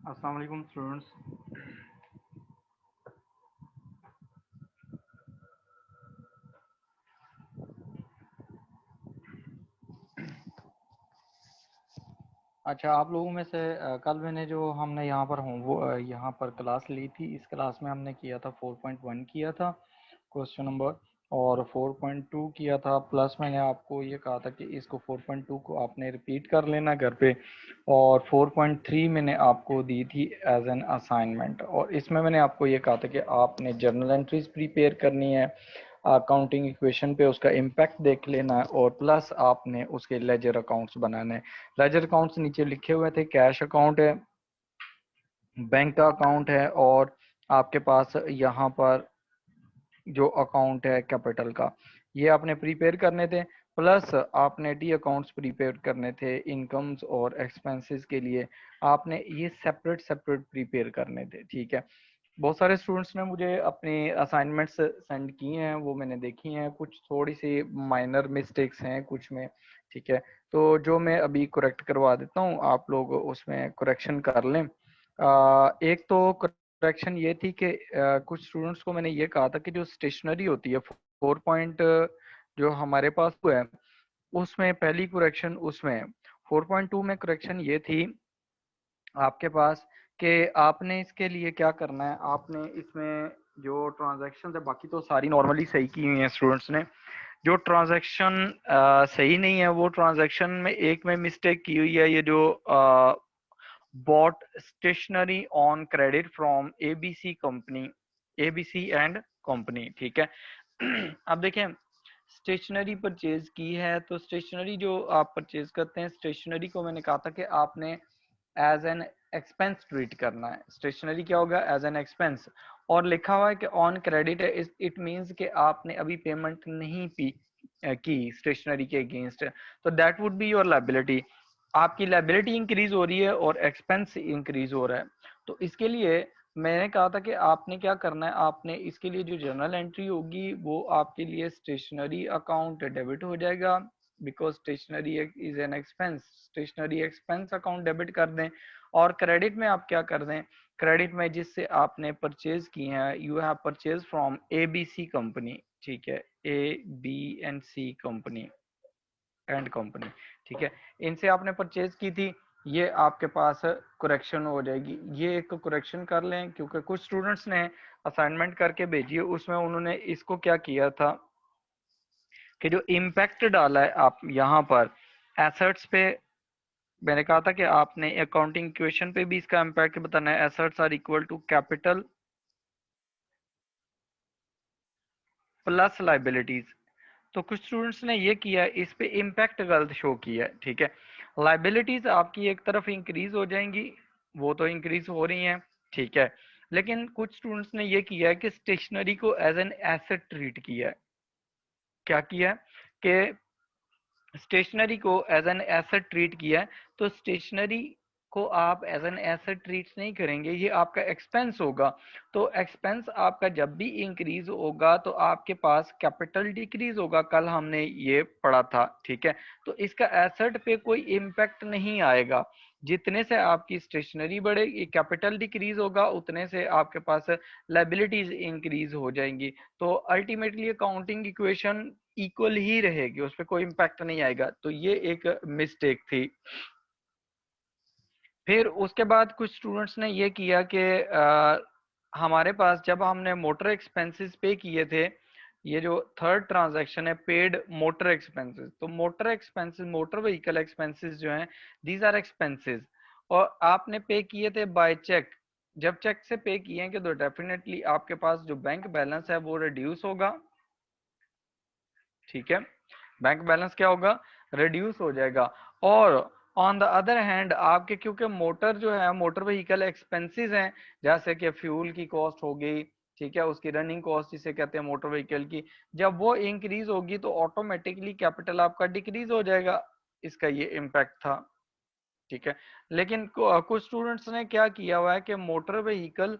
अस्सलाम वालेकुम स्टूडेंट्स। अच्छा, आप लोगों में से कल मैंने जो हमने यहाँ पर हूँ वो यहाँ पर क्लास ली थी। इस क्लास में हमने किया था 4.1 किया था क्वेश्चन नंबर, और 4.2 किया था। प्लस मैंने आपको ये कहा था कि इसको 4.2 को आपने रिपीट कर लेना घर पे, और 4.3 मैंने आपको दी थी एज एन असाइनमेंट। और इसमें मैंने आपको ये कहा था कि आपने जर्नल एंट्रीज प्रिपेयर करनी है, अकाउंटिंग इक्वेशन पे उसका इम्पैक्ट देख लेना है, और प्लस आपने उसके लेजर अकाउंट्स बनाने हैं। लेजर अकाउंट्स नीचे लिखे हुए थे, कैश अकाउंट है, बैंक का अकाउंट है, और आपके पास यहाँ पर जो अकाउंट है कैपिटल का, ये आपने प्रिपेयर करने थे। प्लस आपने टी अकाउंट्स प्रिपेयर करने थे इनकम्स और एक्सपेंसेस के लिए, आपने ये सेपरेट सेपरेट प्रिपेयर करने थे। ठीक है, बहुत सारे स्टूडेंट्स ने मुझे अपने असाइनमेंट्स सेंड किए हैं, वो मैंने देखी हैं। कुछ थोड़ी सी माइनर मिस्टेक्स हैं कुछ में। ठीक है, तो जो मैं अभी करेक्ट करवा देता हूँ, आप लोग उसमें करेक्शन कर लें। एक तो करेक्शन ये थी कि कुछ स्टूडेंट्स को मैंने ये कहा था कि जो स्टेशनरी होती है 4 पॉइंट जो हमारे पास है, उसमें पहली करेक्शन उसमें 4.2 में करेक्शन ये थी आपके पास कि आपने इसके लिए क्या करना है। आपने इसमें जो ट्रांजैक्शन है, बाकी तो सारी नॉर्मली सही की हुई हैं स्टूडेंट्स ने। जो ट्रांजैक्शन सही नहीं है, वो ट्रांजैक्शन में एक में मिस्टेक की हुई है। ये जो bought stationery on credit from ABC company, ABC and company. ठीक है, अब देखें, स्टेशनरी परचेज की है, तो स्टेशनरी जो आप परचेज करते हैं, स्टेशनरी को मैंने कहा था कि आपने एज एन एक्सपेंस ट्रीट करना है। स्टेशनरी क्या होगा? As an expense. और लिखा हुआ है कि ऑन क्रेडिट है, इट मींस कि आपने अभी पेमेंट नहीं की स्टेशनरी के अगेंस्ट, तो that would be your liability. आपकी लायबिलिटी इंक्रीज हो रही है और एक्सपेंस इंक्रीज हो रहा है। तो इसके लिए मैंने कहा था कि आपने क्या करना है, आपने इसके लिए जो जर्नल एंट्री होगी वो आपके लिए स्टेशनरी अकाउंट डेबिट हो जाएगा, because stationery is an expense. Stationery expense account debit कर दें, और क्रेडिट में आप क्या कर दें, क्रेडिट में जिससे आपने परचेज की है, you have purchase from ABC company. ठीक है, A B and C company and company. ठीक है, इनसे आपने परचेज की थी, ये आपके पास करेक्शन हो जाएगी। ये एक करेक्शन कर लें, क्योंकि कुछ स्टूडेंट्स ने असाइनमेंट करके भेजी है, उसमें उन्होंने इसको क्या किया था कि जो इम्पैक्ट डाला है आप यहाँ पर एसेट्स पे। मैंने कहा था कि आपने अकाउंटिंग इक्वेशन पे भी इसका इम्पैक्ट बताना है। Assets are equal to capital plus liabilities. तो कुछ स्टूडेंट्स ने ये किया है, इस पे इम्पैक्ट गलत शो किया है। ठीक है, लाइबिलिटीज आपकी एक तरफ इंक्रीज हो जाएंगी, वो तो इंक्रीज हो रही हैं। ठीक है, लेकिन कुछ स्टूडेंट्स ने ये किया है कि स्टेशनरी को एज एन एसेट ट्रीट किया है। क्या किया है कि स्टेशनरी को एज एन एसेट ट्रीट किया है। तो स्टेशनरी को आप एज एन एसेट ट्रीट नहीं करेंगे, ये आपका एक्सपेंस होगा। तो एक्सपेंस आपका जब भी इंक्रीज होगा तो आपके पास कैपिटल डिक्रीज होगा, कल हमने ये पढ़ा था। ठीक है, तो इसका एसेट पे कोई इम्पैक्ट नहीं आएगा। जितने से आपकी स्टेशनरी बढ़ेगी, कैपिटल डिक्रीज होगा, उतने से आपके पास लाइबिलिटीज इंक्रीज हो जाएंगी। तो अल्टीमेटली अकाउंटिंग इक्वेशन इक्वल ही रहेगी, उस पर कोई इम्पैक्ट नहीं आएगा। तो ये एक मिस्टेक थी। फिर उसके बाद कुछ स्टूडेंट्स ने ये किया कि हमारे पास जब हमने मोटर एक्सपेंसेस पे किए थे, ये जो थर्ड ट्रांजैक्शन है पेड मोटर एक्सपेंसेस, तो motor expenses, motor vehicle expenses जो हैं, दीज आर एक्सपेंसेस, और आपने पे किए थे बाय चेक। जब चेक से पे किए हैं कि तो डेफिनेटली आपके पास जो बैंक बैलेंस है वो रिड्यूस होगा। ठीक है, बैंक बैलेंस क्या होगा? रिड्यूस हो जाएगा। और ऑन द अदर हैंड आपके, क्योंकि मोटर जो है, मोटर व्हीकल एक्सपेंसेस हैं, जैसे कि फ्यूल की कॉस्ट हो गई, ठीक है, उसकी रनिंग कॉस्ट जिसे कहते हैं मोटर व्हीकल की, जब वो इंक्रीज होगी तो ऑटोमेटिकली कैपिटल आपका डिक्रीज हो जाएगा। इसका ये इम्पैक्ट था। ठीक है, लेकिन कुछ स्टूडेंट्स ने क्या किया हुआ है कि मोटर व्हीकल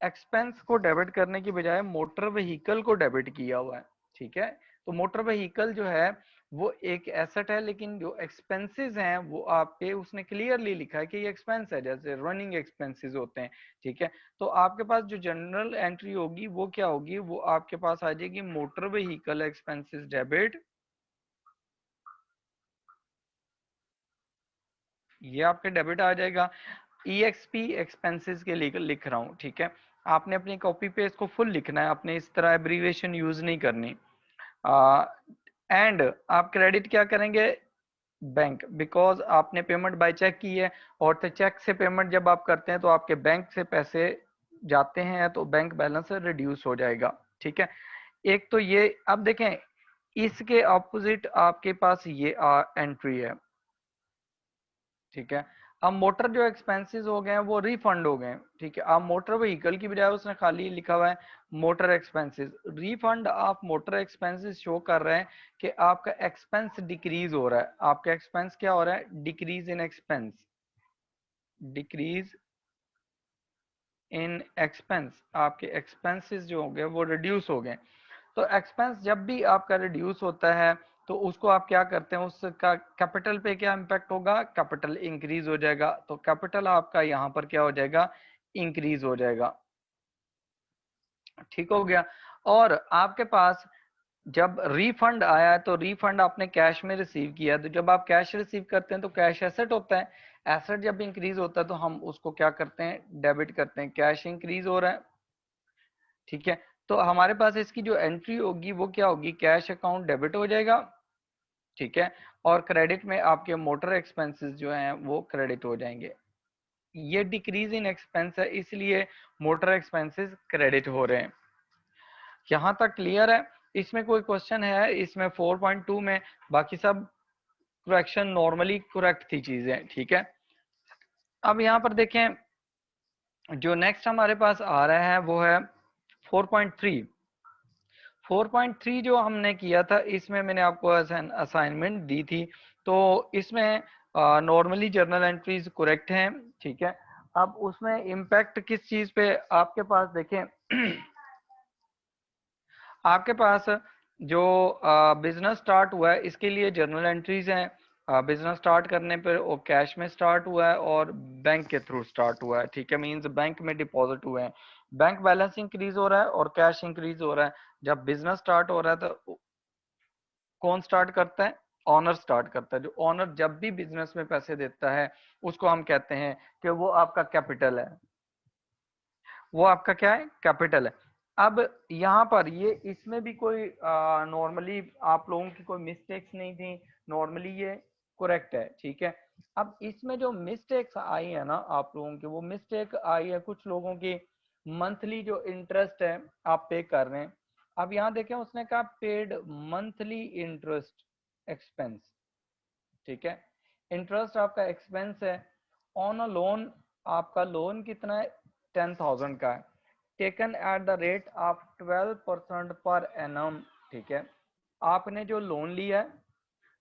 एक्सपेंस को डेबिट करने की बजाय मोटर व्हीकल को डेबिट किया हुआ है। ठीक है, तो मोटर व्हीकल जो है वो एक एसेट है, लेकिन जो एक्सपेंसेस हैं वो आपके उसने क्लियरली लिखा है कि ये एक्सपेंस है, जैसे रनिंग एक्सपेंसेस होते हैं, ठीक है। तो आपके पास जो जनरल एंट्री होगी वो क्या होगी, वो आपके पास आ जाएगी मोटर व्हीकल एक्सपेंसेस डेबिट, ये आपके डेबिट आ जाएगा। EXP एक्सपेंसेस के लिए लिख रहा हूँ, ठीक है। आपने अपनी कॉपी पे इसको फुल लिखना है, आपने इस तरह एब्रीविएशन यूज नहीं करनी। एंड आप क्रेडिट क्या करेंगे, बैंक, बिकॉज आपने पेमेंट बाय चेक की है, और तो चेक से पेमेंट जब आप करते हैं तो आपके बैंक से पैसे जाते हैं तो बैंक बैलेंस रिड्यूस हो जाएगा, ठीक है। एक तो ये, अब देखें इसके ऑपोजिट आपके पास ये एंट्री है, ठीक है। अब मोटर जो एक्सपेंसेस हो गए हैं वो रिफंड हो गए, ठीक है। अब मोटर व्हीकल की बजाय उसने खाली लिखा हुआ है motor expenses, refund of motor expenses show कर रहे हैं कि आपका एक्सपेंस डिक्रीज हो रहा है, आपका एक्सपेंस क्या हो रहा है, decrease in expense, decrease in expense, आपके एक्सपेंसेस जो हो गए वो रिड्यूस हो गए। तो एक्सपेंस जब भी आपका रिड्यूस होता है तो उसको आप क्या करते हैं, उसका कैपिटल पे क्या इम्पैक्ट होगा, कैपिटल इंक्रीज हो जाएगा, तो कैपिटल आपका यहाँ पर क्या हो जाएगा, इंक्रीज हो जाएगा, ठीक हो गया। और आपके पास जब रिफंड आया तो रिफंड आपने कैश में रिसीव किया, तो जब आप कैश रिसीव करते हैं तो कैश एसेट होता है, एसेट जब इंक्रीज होता है तो हम उसको क्या करते हैं, डेबिट करते हैं, कैश इंक्रीज हो रहा है, ठीक है। तो हमारे पास इसकी जो एंट्री होगी वो क्या होगी, कैश अकाउंट डेबिट हो जाएगा, ठीक है। और क्रेडिट में आपके मोटर एक्सपेंसेस जो हैं वो क्रेडिट हो जाएंगे, ये डिक्रीज इन एक्सपेंस है इसलिए मोटर एक्सपेंसेस क्रेडिट हो रहे हैं। यहाँ तक क्लियर है, इसमें कोई क्वेश्चन है इसमें 4.2 में, बाकी सब करेक्शन नॉर्मली करेक्ट थी चीजें, ठीक है। अब यहाँ पर देखें जो नेक्स्ट हमारे पास आ रहा है वो है 4.3। 4.3 जो हमने किया था इसमें मैंने आपको असाइनमेंट दी थी, तो इसमें नॉर्मली जर्नल एंट्रीज करेक्ट हैं, ठीक है। अब उसमें इम्पैक्ट किस चीज पे आपके पास देखें आपके पास जो बिजनेस स्टार्ट हुआ है इसके लिए जर्नल एंट्रीज हैं, बिजनेस स्टार्ट करने पर वो कैश में स्टार्ट हुआ है और बैंक के थ्रू स्टार्ट हुआ है, ठीक है, मींस बैंक में डिपॉजिट हुए हैं, बैंक बैलेंस इंक्रीज हो रहा है और कैश इंक्रीज हो रहा है। जब बिजनेस स्टार्ट हो रहा है तो कौन स्टार्ट करता है, ऑनर स्टार्ट करता है, जो ऑनर जब भी बिजनेस में पैसे देता है उसको हम कहते हैं कि वो आपका कैपिटल है, वो आपका क्या है, कैपिटल है। अब यहाँ पर ये इसमें भी कोई नॉर्मली आप लोगों की कोई मिस्टेक्स नहीं थी, नॉर्मली ये करेक्ट है, ठीक है। अब इसमें जो मिस्टेक्स आई है ना आप लोगों की, वो मिस्टेक आई है कुछ लोगों की, मंथली जो इंटरेस्ट है आप पे कर रहे हैं। अब यहाँ देखें उसने कहा पेड मंथली इंटरेस्ट एक्सपेंस, ठीक है, इंटरेस्ट आपका एक्सपेंस है ऑन अ लोन, आपका लोन कितना है, 10,000 का है, taken at the rate of 12% per annum, ठीक है। आपने जो लोन लिया है,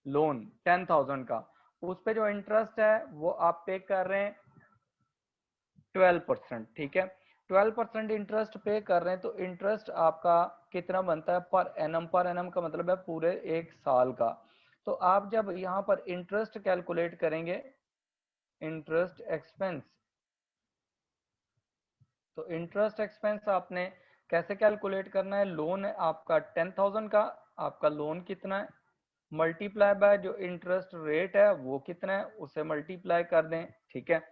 लोन 10,000 का, उस पे जो इंटरेस्ट है वो आप पे कर रहे हैं 12%, ठीक है। 12% इंटरेस्ट पे कर रहे हैं तो इंटरेस्ट आपका कितना बनता है, पर एनम, पर एनम का मतलब है पूरे एक साल का। तो आप जब यहाँ पर इंटरेस्ट कैलकुलेट करेंगे, इंटरेस्ट एक्सपेंस, तो इंटरेस्ट एक्सपेंस आपने कैसे कैलकुलेट करना है, लोन है आपका 10,000 का, आपका लोन कितना है, मल्टीप्लाई बाय जो इंटरेस्ट रेट है वो कितना है उसे मल्टीप्लाई कर दें, ठीक है।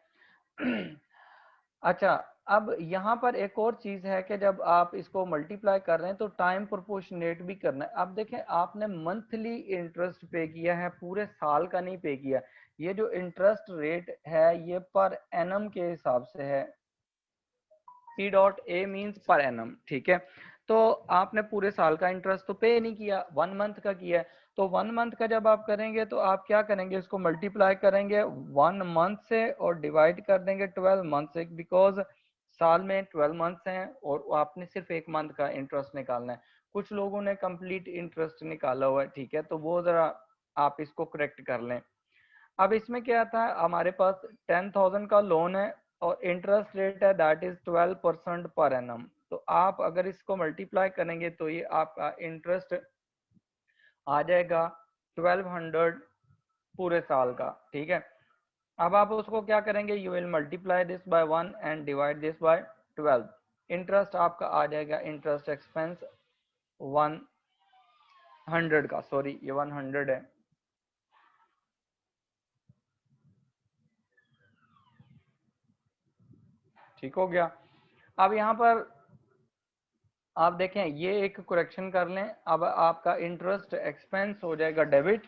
अच्छा, अब यहाँ पर एक और चीज है कि जब आप इसको मल्टीप्लाई कर रहे हैं तो टाइम प्रोपोर्शनेट भी करना है। अब देखें आपने मंथली इंटरेस्ट पे किया है, पूरे साल का नहीं पे किया, ये जो इंटरेस्ट रेट है ये पर एनम के हिसाब से है, P dot A means per annum, ठीक है। तो आपने पूरे साल का इंटरेस्ट तो पे नहीं किया, 1 मंथ का किया है, तो 1 मंथ का जब आप करेंगे तो आप क्या करेंगे, इसको मल्टीप्लाई करेंगे 1 मंथ से और डिवाइड कर देंगे 12 मंथ से, बिकॉज साल में 12 मंथ्स हैं और आपने सिर्फ 1 मंथ का इंटरेस्ट निकालना है। कुछ लोगों ने कंप्लीट इंटरेस्ट निकाला हुआ है, ठीक है, तो वो जरा आप इसको करेक्ट कर लें। अब इसमें क्या आता है, हमारे पास 10,000 का लोन है और इंटरेस्ट रेट है दैट इज 12% पर एनम, तो आप अगर इसको मल्टीप्लाई करेंगे तो ये आपका इंटरेस्ट आ जाएगा 1200 पूरे साल का, ठीक है। अब आप उसको क्या करेंगे, you will multiply this by 1 and divide this by 12। Interest आपका आ जाएगा, इंटरेस्ट एक्सपेंस 100 का, सॉरी ये 100 है, ठीक हो गया। अब यहाँ पर आप देखें, ये एक करेक्शन कर लें। अब आपका इंटरेस्ट एक्सपेंस हो जाएगा डेबिट,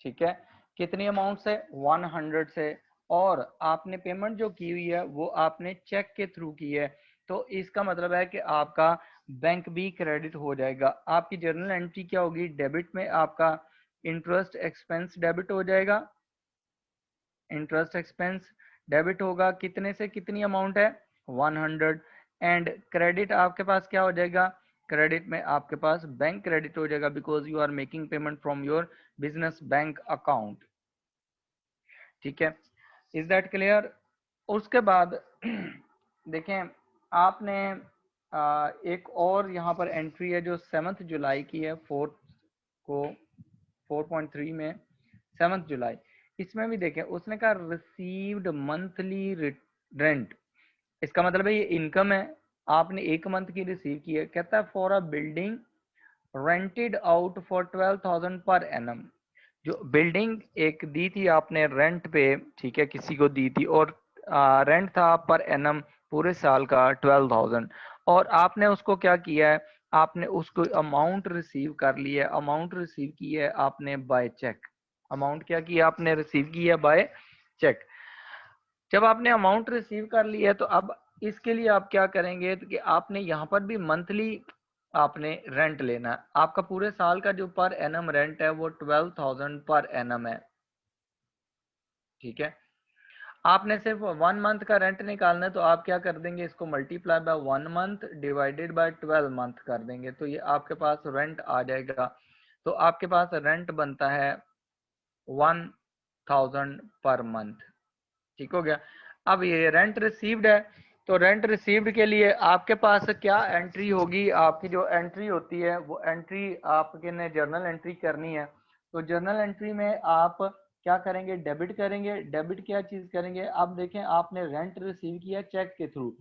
ठीक है। कितनी अमाउंट से, 100 से। और आपने पेमेंट जो की हुई है वो आपने चेक के थ्रू की है, तो इसका मतलब है कि आपका बैंक भी क्रेडिट हो जाएगा। आपकी जर्नल एंट्री क्या होगी, डेबिट में आपका इंटरेस्ट एक्सपेंस डेबिट हो जाएगा, इंटरेस्ट एक्सपेंस डेबिट होगा, कितने से कितनी अमाउंट है, 100। एंड क्रेडिट आपके पास क्या हो जाएगा, क्रेडिट में आपके पास बैंक क्रेडिट हो जाएगा, because you are making payment from your business bank account, ठीक है। Is that clear. उसके बाद देखें, आपने एक और यहाँ पर एंट्री है जो 7 जुलाई की है, फोर्थ को 4.3 में 7 जुलाई, इसमें भी देखें उसने कहा रिसीव्ड मंथली रेंट। इसका मतलब है ये इनकम है, आपने एक मंथ की रिसीव की है। कहता है for a building rented out for 12,000 per annum. जो बिल्डिंग एक दी थी आपने रेंट पे, ठीक है, किसी को दी थी, और रेंट था पर एनम पूरे साल का 12,000, और आपने उसको क्या किया है, आपने उसको अमाउंट रिसीव कर ली है, अमाउंट रिसीव की है आपने बाय चेक। अमाउंट क्या की आपने रिसीव की है बाय चेक। जब आपने अमाउंट रिसीव कर ली है तो अब इसके लिए आप क्या करेंगे, तो कि आपने यहाँ पर भी मंथली आपने रेंट लेना है। आपका पूरे साल का जो पर एनम रेंट है वो 12,000 पर एनम है, ठीक है। आपने सिर्फ 1 मंथ का रेंट निकालना है, तो आप क्या कर देंगे, इसको multiply by 1 month divided by 12 month कर देंगे, तो ये आपके पास रेंट आ जाएगा। तो आपके पास रेंट बनता है 1,000 पर मंथ, ठीक हो गया। अब ये रेंट रिसीव्ड है, तो रेंट रिसीव्ड के लिए आपके पास क्या एंट्री होगी, आपकी जो एंट्री होती है वो एंट्री आपके ने जर्नल एंट्री करनी है। तो जर्नल एंट्री में आप क्या करेंगे, डेबिट करेंगे। डेबिट क्या चीज करेंगे, अब देखें आपने रेंट रिसीव किया चेक के थ्रू,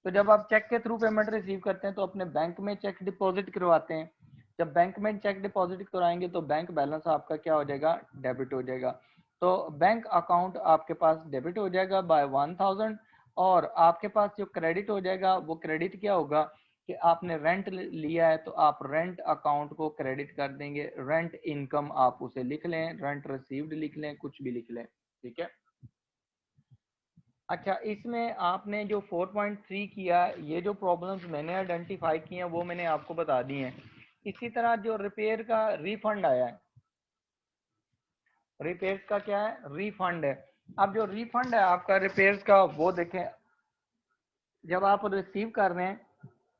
तो जब आप चेक के थ्रू पेमेंट रिसीव करते हैं तो अपने बैंक में चेक डिपॉजिट करवाते हैं। जब बैंक में चेक डिपॉजिट कराएंगे तो बैंक बैलेंस आपका क्या हो जाएगा, डेबिट हो जाएगा। तो बैंक अकाउंट आपके पास डेबिट हो जाएगा बाय 1,000, और आपके पास जो क्रेडिट हो जाएगा वो क्रेडिट क्या होगा, कि आपने रेंट लिया है तो आप रेंट अकाउंट को क्रेडिट कर देंगे, रेंट इनकम आप उसे लिख लें, रेंट रिसीव्ड लिख लें, कुछ भी लिख लें, ठीक है। अच्छा, इसमें आपने जो 4.3 किया, ये जो प्रॉब्लम्स मैंने आइडेंटिफाई की हैं वो मैंने आपको बता दी हैं। इसी तरह जो रिपेयर का रिफंड आया है, रिपेयर्स का क्या है, रिफंड है। अब जो रिफंड है आपका रिपेयर्स का, वो देखें, जब आप रिसीव कर रहे हैं,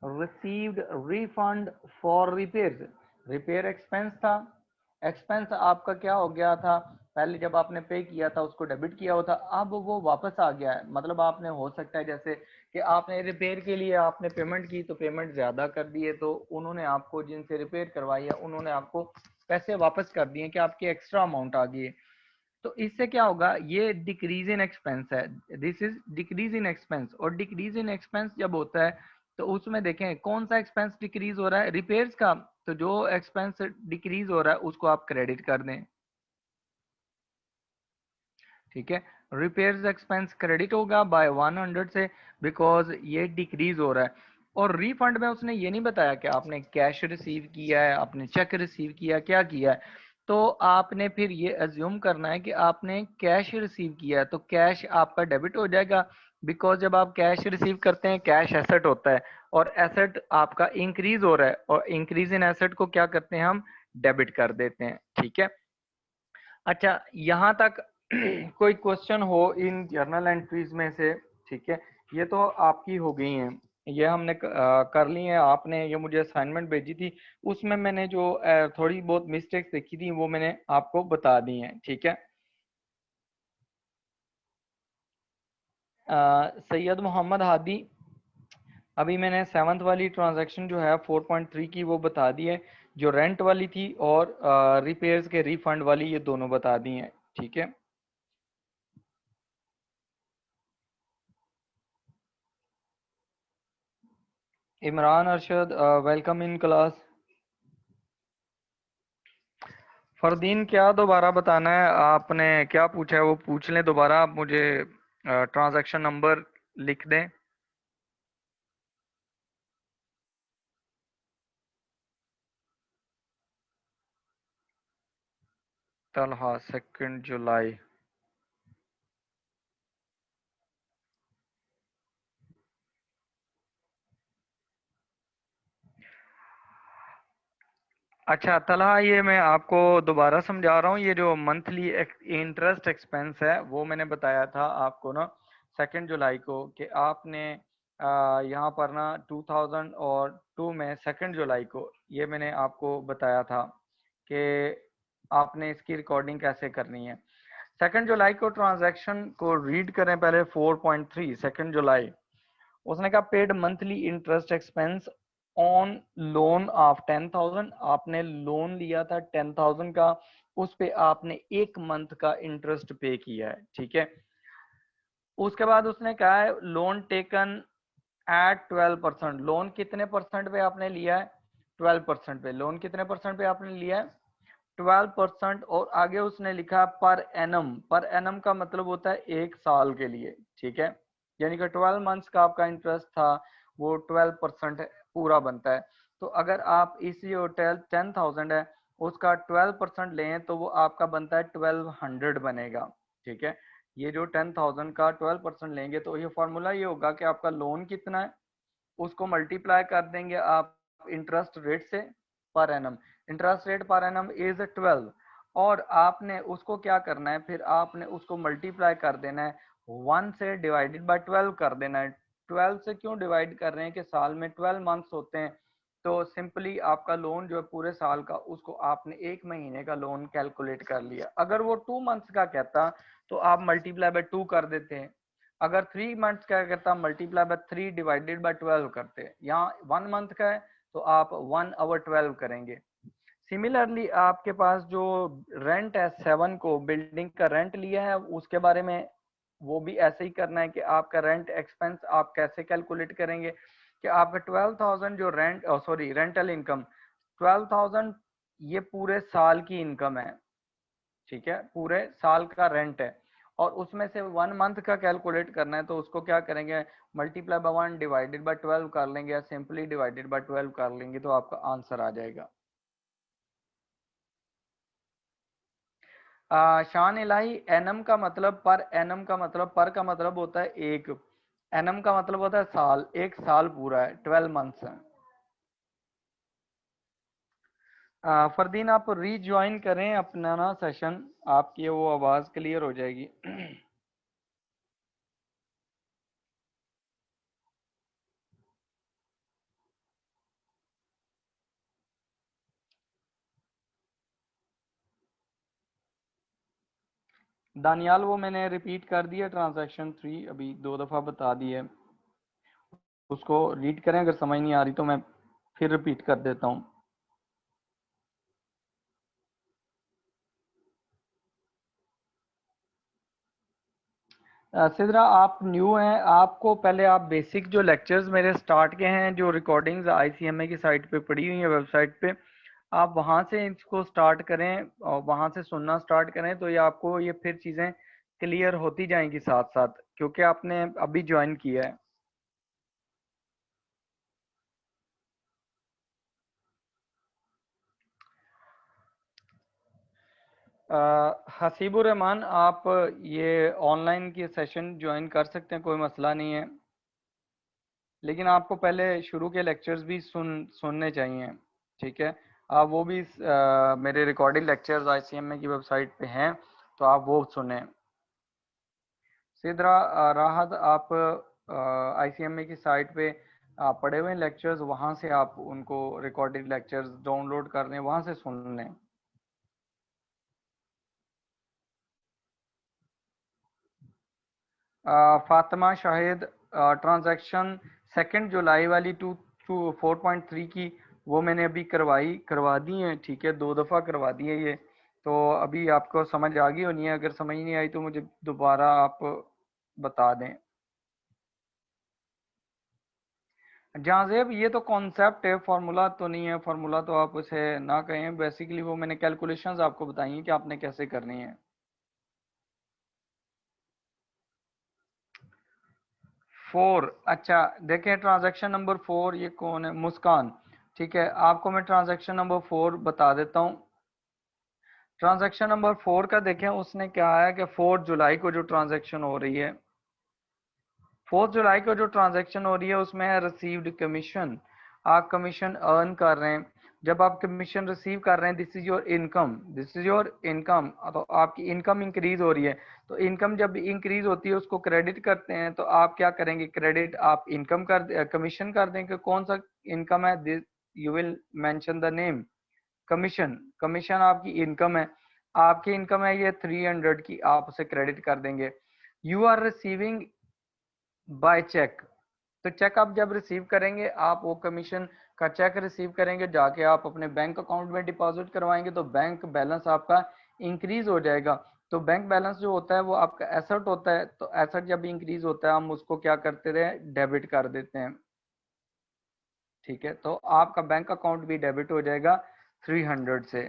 received refund for repairs, repair expense था, एक्सपेंस आपका क्या हो गया था, पहले जब आपने पे किया था उसको डेबिट किया हुआ था, अब वो वापस आ गया है। मतलब आपने, हो सकता है जैसे कि आपने रिपेयर के लिए आपने पेमेंट की तो पेमेंट ज्यादा कर दी है, तो उन्होंने आपको, जिनसे रिपेयर करवाई है उन्होंने आपको पैसे वापस कर दिए कि आपकी एक्स्ट्रा अमाउंट आ गई है। तो इससे क्या होगा, ये डिक्रीज इन एक्सपेंस है, this is decrease in expense. और डिक्रीज इन एक्सपेंस जब होता है तो उसमें देखें कौन सा एक्सपेंस डिक्रीज हो रहा है, रिपेयर्स का। तो जो एक्सपेंस डिक्रीज हो रहा है उसको आप क्रेडिट कर दें, ठीक है। रिपेयर्स एक्सपेंस क्रेडिट होगा बाय 100 से, बिकॉज ये डिक्रीज हो रहा है। और रिफंड में उसने ये नहीं बताया कि आपने कैश रिसीव किया है, आपने चेक रिसीव किया, क्या किया है। तो आपने फिर ये अज्यूम करना है कि आपने कैश रिसीव किया है, तो कैश आपका डेबिट हो जाएगा, बिकॉज जब आप कैश रिसीव करते हैं, कैश एसेट होता है, और एसेट आपका इंक्रीज हो रहा है, और इंक्रीज इन एसेट को क्या करते हैं हम, डेबिट कर देते हैं, ठीक है। अच्छा, यहाँ तक कोई क्वेश्चन हो इन जर्नल एंट्रीज में से, ठीक है। ये तो आपकी हो गई हैं, ये हमने कर ली है। आपने ये मुझे असाइनमेंट भेजी थी, उसमें मैंने जो थोड़ी बहुत मिस्टेक्स देखी थी वो मैंने आपको बता दी हैं, ठीक है। सैयद मोहम्मद हादी, अभी मैंने 7th वाली ट्रांजैक्शन जो है 4.3 की वो बता दी है। जो रेंट वाली थी और रिपेयर्स के रिफंड वाली, ये दोनों बता दी हैं। ठीक है, Imran Arshad, welcome in class. Fardeen, क्या दोबारा बताना है? आपने क्या पूछा है वो पूछ लें दोबारा। आप मुझे ट्रांजैक्शन नंबर लिख दें। तलहा 2 जुलाई। अच्छा तलहा, ये मैं आपको दोबारा समझा रहा हूँ। ये जो मंथली इंटरेस्ट एक्सपेंस है वो मैंने बताया था आपको ना 2 जुलाई को, कि आपने यहाँ पर ना 2002 में 2 जुलाई को, ये मैंने आपको बताया था कि आपने इसकी रिकॉर्डिंग कैसे करनी है। 2 जुलाई को ट्रांजैक्शन को रीड करें पहले। 4.3 2 जुलाई, उसने कहा paid monthly interest expense on loan of 10,000। आपने लोन लिया था 10,000 का, उस पे आपने 1 मंथ का इंटरेस्ट पे किया है। ठीक है, उसके बाद उसने कहा है लोन टेकन एट 12%। लोन कितने परसेंट पे आपने लिया है? 12% पे। लोन कितने परसेंट पे आपने लिया है? 12%। और आगे उसने लिखा पर एनम। पर एनम का मतलब होता है 1 साल के लिए। ठीक है, यानी कि 12 मंथ्स का आपका इंटरेस्ट था, वो 12% पूरा बनता है। तो अगर आप इस जो 10,000 है उसका 12% लें तो वो आपका बनता है 1200 बनेगा। ठीक है, ये जो 10,000 का 12% लेंगे तो ये फॉर्मूला ये होगा कि आपका लोन कितना है, उसको मल्टीप्लाई कर देंगे आप इंटरेस्ट रेट से, per annum. Interest rate per annum is 12, और आपने उसको क्या करना है, फिर आपने उसको मल्टीप्लाई कर देना है 1 से, डिवाइडेड बाय 12 कर देना है। 12 से क्यों डिवाइड कर रहे हैं कि साल में 12 मंथ्स होते हैं, तो सिंपली आपका लोन जो है पूरे साल का, उसको आपने 1 महीने का लोन कैलकुलेट कर लिया। अगर वो 2 मंथ्स का कहता तो आप मल्टीप्लाई बाय 2 कर देते हैं। अगर 3 मंथ्स का करता मल्टीप्लाई बाय 3 डिवाइडेड बाय 12 करते। यहाँ 1 मंथ का है तो आप 1/12 करेंगे। सिमिलरली आपके पास जो रेंट है 7 को, बिल्डिंग का रेंट लिया है, उसके बारे में वो भी ऐसे ही करना है कि आपका रेंट एक्सपेंस आप कैसे कैलकुलेट करेंगे कि आपका 12,000 जो रेंट, सॉरी रेंटल इनकम 12,000, ये पूरे साल की इनकम है। ठीक है, पूरे साल का रेंट है, और उसमें से 1 मंथ का कैलकुलेट करना है तो उसको क्या करेंगे, मल्टीप्लाई बाय 1 डिवाइडेड बाय 12 कर लेंगे, या सिंपली डिवाइडेड बाय 12 कर लेंगे तो आपका आंसर आ जाएगा। शान इलाही, एनम का मतलब, पर एनम का मतलब, पर का मतलब होता है एक, एनम का मतलब होता है साल। 1 साल पूरा है, 12 मंथ्स है। फरदीन, आप रीज्वाइन करें अपना ना सेशन, आपकी वो आवाज़ क्लियर हो जाएगी। दानियाल, वो मैंने रिपीट कर दिया ट्रांजैक्शन 3, अभी 2 दफ़ा बता दी है। उसको रीड करें, अगर समझ नहीं आ रही तो मैं फिर रिपीट कर देता हूँ। सिद्रा, आप न्यू हैं, आपको पहले आप बेसिक जो लेक्चर्स मेरे स्टार्ट के हैं, जो रिकॉर्डिंग्स आईसीएमए की साइट पे पड़ी हुई है, वेबसाइट पे, आप वहाँ से इसको स्टार्ट करें और वहाँ से सुनना स्टार्ट करें, तो ये आपको ये फिर चीज़ें क्लियर होती जाएंगी साथ साथ, क्योंकि आपने अभी ज्वाइन किया है। हसीबुर रहमान, आप ये ऑनलाइन की सेशन ज्वाइन कर सकते हैं, कोई मसला नहीं है, लेकिन आपको पहले शुरू के लेक्चर्स भी सुनने चाहिए। ठीक है, आप वो भी मेरे रिकॉर्डिंग लेक्चर्स आईसीएमए की वेबसाइट पे हैं, तो आप वो सुने। सिद्रा, राहत, आप आईसीएमए की साइट पे आप पढ़े हुए लेक्चर्स, वहाँ से आप उनको रिकॉर्डेड लेक्चर्स डाउनलोड कर लें, वहाँ से सुन लें। फातिमा शाहिद, ट्रांजैक्शन 2 जुलाई वाली 4.3 की वो मैंने अभी करवा दी है, ठीक है, 2 दफ़ा करवा दी है ये। तो अभी आपको समझ आ गई होनी है, अगर समझ नहीं आई तो मुझे दोबारा आप बता दें। जहाँ से ये तो कॉन्सेप्ट है, फार्मूला तो नहीं है, फार्मूला तो आप उसे ना कहें, बेसिकली वो मैंने कैलकुलेशंस आपको बताई हैं कि आपने कैसे करनी है। 4, अच्छा देखें ट्रांजैक्शन नंबर 4, ये कौन है, मुस्कान। ठीक है, आपको मैं ट्रांजैक्शन नंबर 4 बता देता हूँ। ट्रांजैक्शन नंबर 4 का देखें, उसने क्या है कि 4 जुलाई को जो ट्रांजैक्शन हो रही है, 4 जुलाई को जो ट्रांजैक्शन हो रही है उसमें है रिसीव्ड कमीशन। आप कमीशन अर्न कर रहे हैं। जब आप कमीशन रिसीव कर रहे हैं, this is your income, this is your income, तो आपकी इनकम इंक्रीज हो रही है। तो इनकम जब इंक्रीज होती है उसको क्रेडिट करते हैं, तो आप क्या करेंगे, क्रेडिट आप इनकम कर कमीशन कर देंगे। कौन सा इनकम है, this you will mention the name, commission. Commission आपकी इनकम है, आपकी इनकम है ये 300 की, आप उसे क्रेडिट कर देंगे। You are receiving by cheque, तो चेक आप जब रिसीव करेंगे, आप वो कमीशन का चेक रिसीव करेंगे, जाके आप अपने बैंक अकाउंट में डिपॉजिट करवाएंगे, तो बैंक बैलेंस आपका इंक्रीज हो जाएगा। तो बैंक बैलेंस जो होता है वो आपका एसेट होता है, तो एसेट जब इंक्रीज होता है हम उसको क्या करते रहे, डेबिट कर देते हैं। ठीक है, तो आपका बैंक अकाउंट भी डेबिट हो जाएगा 300 से।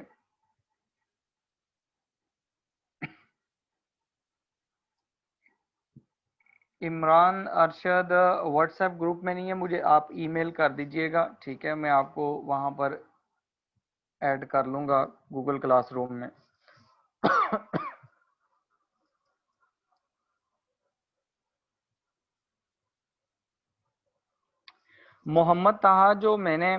इमरान अरशद व्हाट्सएप ग्रुप में नहीं है, मुझे आप ईमेल कर दीजिएगा, ठीक है, मैं आपको वहां पर ऐड कर लूंगा गूगल क्लासरूम में। मोहम्मद ताहा, जो मैंने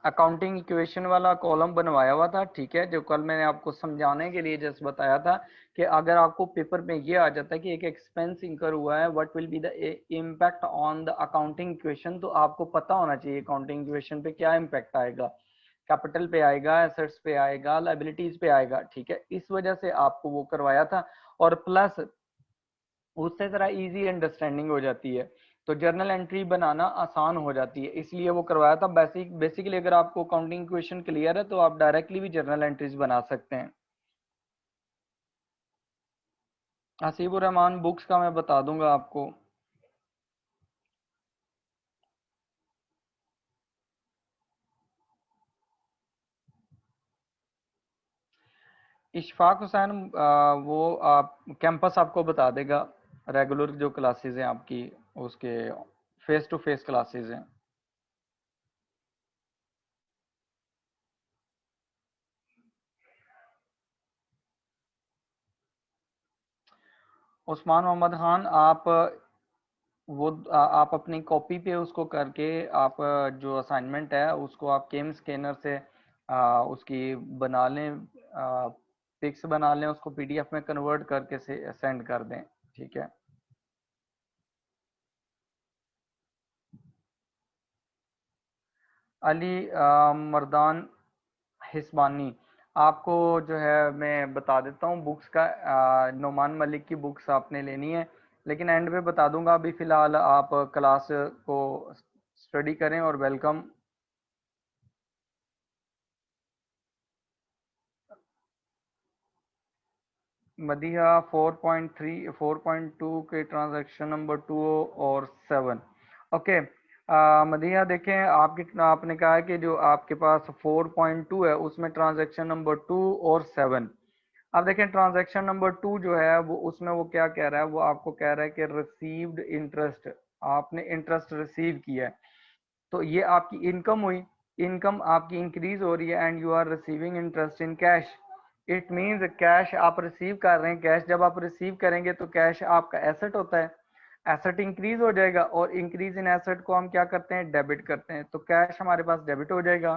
अकाउंटिंग इक्वेशन वाला कॉलम बनवाया हुआ था, ठीक है, जो कल मैंने आपको समझाने के लिए जस्ट बताया था कि अगर आपको पेपर में ये आ जाता है कि एक एक्सपेंस इंकर हुआ है, what will be the impact on the accounting equation, तो आपको पता होना चाहिए अकाउंटिंग इक्वेशन पे क्या इम्पैक्ट आएगा। कैपिटल पे आएगा, एसेट्स पे आएगा, लाइबिलिटीज पे आएगा, ठीक है, इस वजह से आपको वो करवाया था। और प्लस उससे जरा इजी अंडरस्टैंडिंग हो जाती है, तो जर्नल एंट्री बनाना आसान हो जाती है, इसलिए वो करवाया था। बेसिकली अगर आपको अकाउंटिंग क्वेश्चन क्लियर है तो आप डायरेक्टली भी जर्नल एंट्रीज बना सकते हैं। हसीबुर रहमान बुक्स का मैं बता दूंगा आपको। इशफाक हुसैन वो आप कैंपस आपको बता देगा, रेगुलर जो क्लासेस हैं आपकी, उसके फेस टू फेस क्लासेस हैं। उस्मान मोहम्मद खान, आप वो आप अपनी कॉपी पे उसको करके, आप जो असाइनमेंट है उसको आप केम स्कैनर से उसकी बना लें, पिक्स बना लें, उसको पीडीएफ में कन्वर्ट करके से सेंड कर दें, ठीक है। अली मर्दान हिस्बानी, आपको जो है मैं बता देता हूँ बुक्स का, नोमान मलिक की बुक्स आपने लेनी है, लेकिन एंड पे बता दूंगा, अभी फिलहाल आप क्लास को स्टडी करें। और वेलकम। मदिहा 4.3 4.2 के ट्रांजैक्शन नंबर 2 और 7। ओके, मदिहा देखें, आपकी आपने कहा है कि जो आपके पास 4.2 है उसमें ट्रांजैक्शन नंबर 2 और 7। अब देखें ट्रांजैक्शन नंबर 2 जो है वो, उसमें वो क्या कह रहा है, वो आपको कह रहा है कि रिसीव्ड इंटरेस्ट, आपने इंटरेस्ट रिसीव किया है, तो ये आपकी इनकम हुई। इनकम आपकी इंक्रीज हो रही है and you are receiving interest in cash. It means cash आप रिसीव कर रहे हैं, कैश जब आप रिसीव करेंगे तो कैश आपका एसेट होता है, एसेट इंक्रीज हो जाएगा, और इंक्रीज इन एसेट को हम क्या करते हैं, डेबिट करते हैं, तो कैश हमारे पास डेबिट हो जाएगा।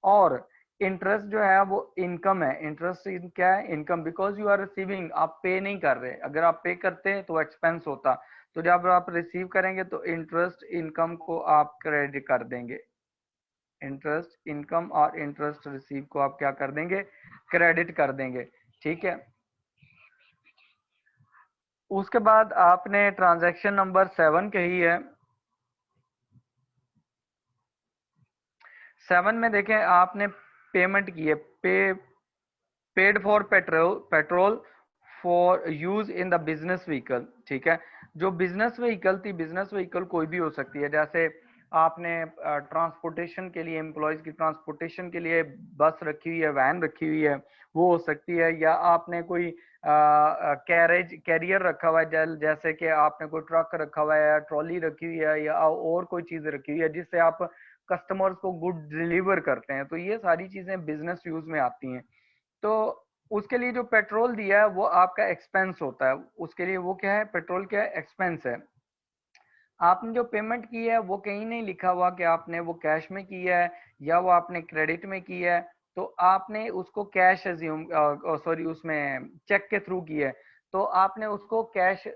और इंटरेस्ट जो है वो इनकम है, इंटरेस्ट इन क्या है, income, because you are receiving, आप पे नहीं कर रहे, अगर आप पे करते हैं तो एक्सपेंस होता, तो जब आप रिसीव करेंगे तो इंटरेस्ट इनकम को आप क्रेडिट कर देंगे, इंटरेस्ट इनकम और इंटरेस्ट रिसीव को आप क्या कर देंगे, क्रेडिट कर देंगे, ठीक है। उसके बाद आपने ट्रांजैक्शन नंबर 7 कही है, 7 में देखें आपने पेमेंट की है, paid for petrol for use in the business vehicle, ठीक है। जो बिजनेस व्हीकल थी, बिजनेस व्हीकल कोई भी हो सकती है, जैसे आपने ट्रांसपोर्टेशन के लिए, एम्प्लॉयज की ट्रांसपोर्टेशन के लिए बस रखी हुई है, वैन रखी हुई है, वो हो सकती है। या आपने कोई कैरियर रखा हुआ है, जैसे कि आपने कोई ट्रक रखा हुआ है, या ट्रॉली रखी हुई है, या और कोई चीज रखी हुई है जिससे आप कस्टमर्स को गुड डिलीवर करते हैं, तो ये सारी चीजें बिजनेस यूज में आती हैं। तो उसके लिए जो पेट्रोल दिया है वो आपका एक्सपेंस होता है, उसके लिए वो क्या है, पेट्रोल क्या है, एक्सपेंस है। आपने जो पेमेंट की है वो कहीं नहीं लिखा हुआ कि आपने वो कैश में की है या वो आपने क्रेडिट में की है, तो आपने उसको कैश एज्यूम, सॉरी, उसमें चेक के थ्रू की है, तो आपने उसको कैश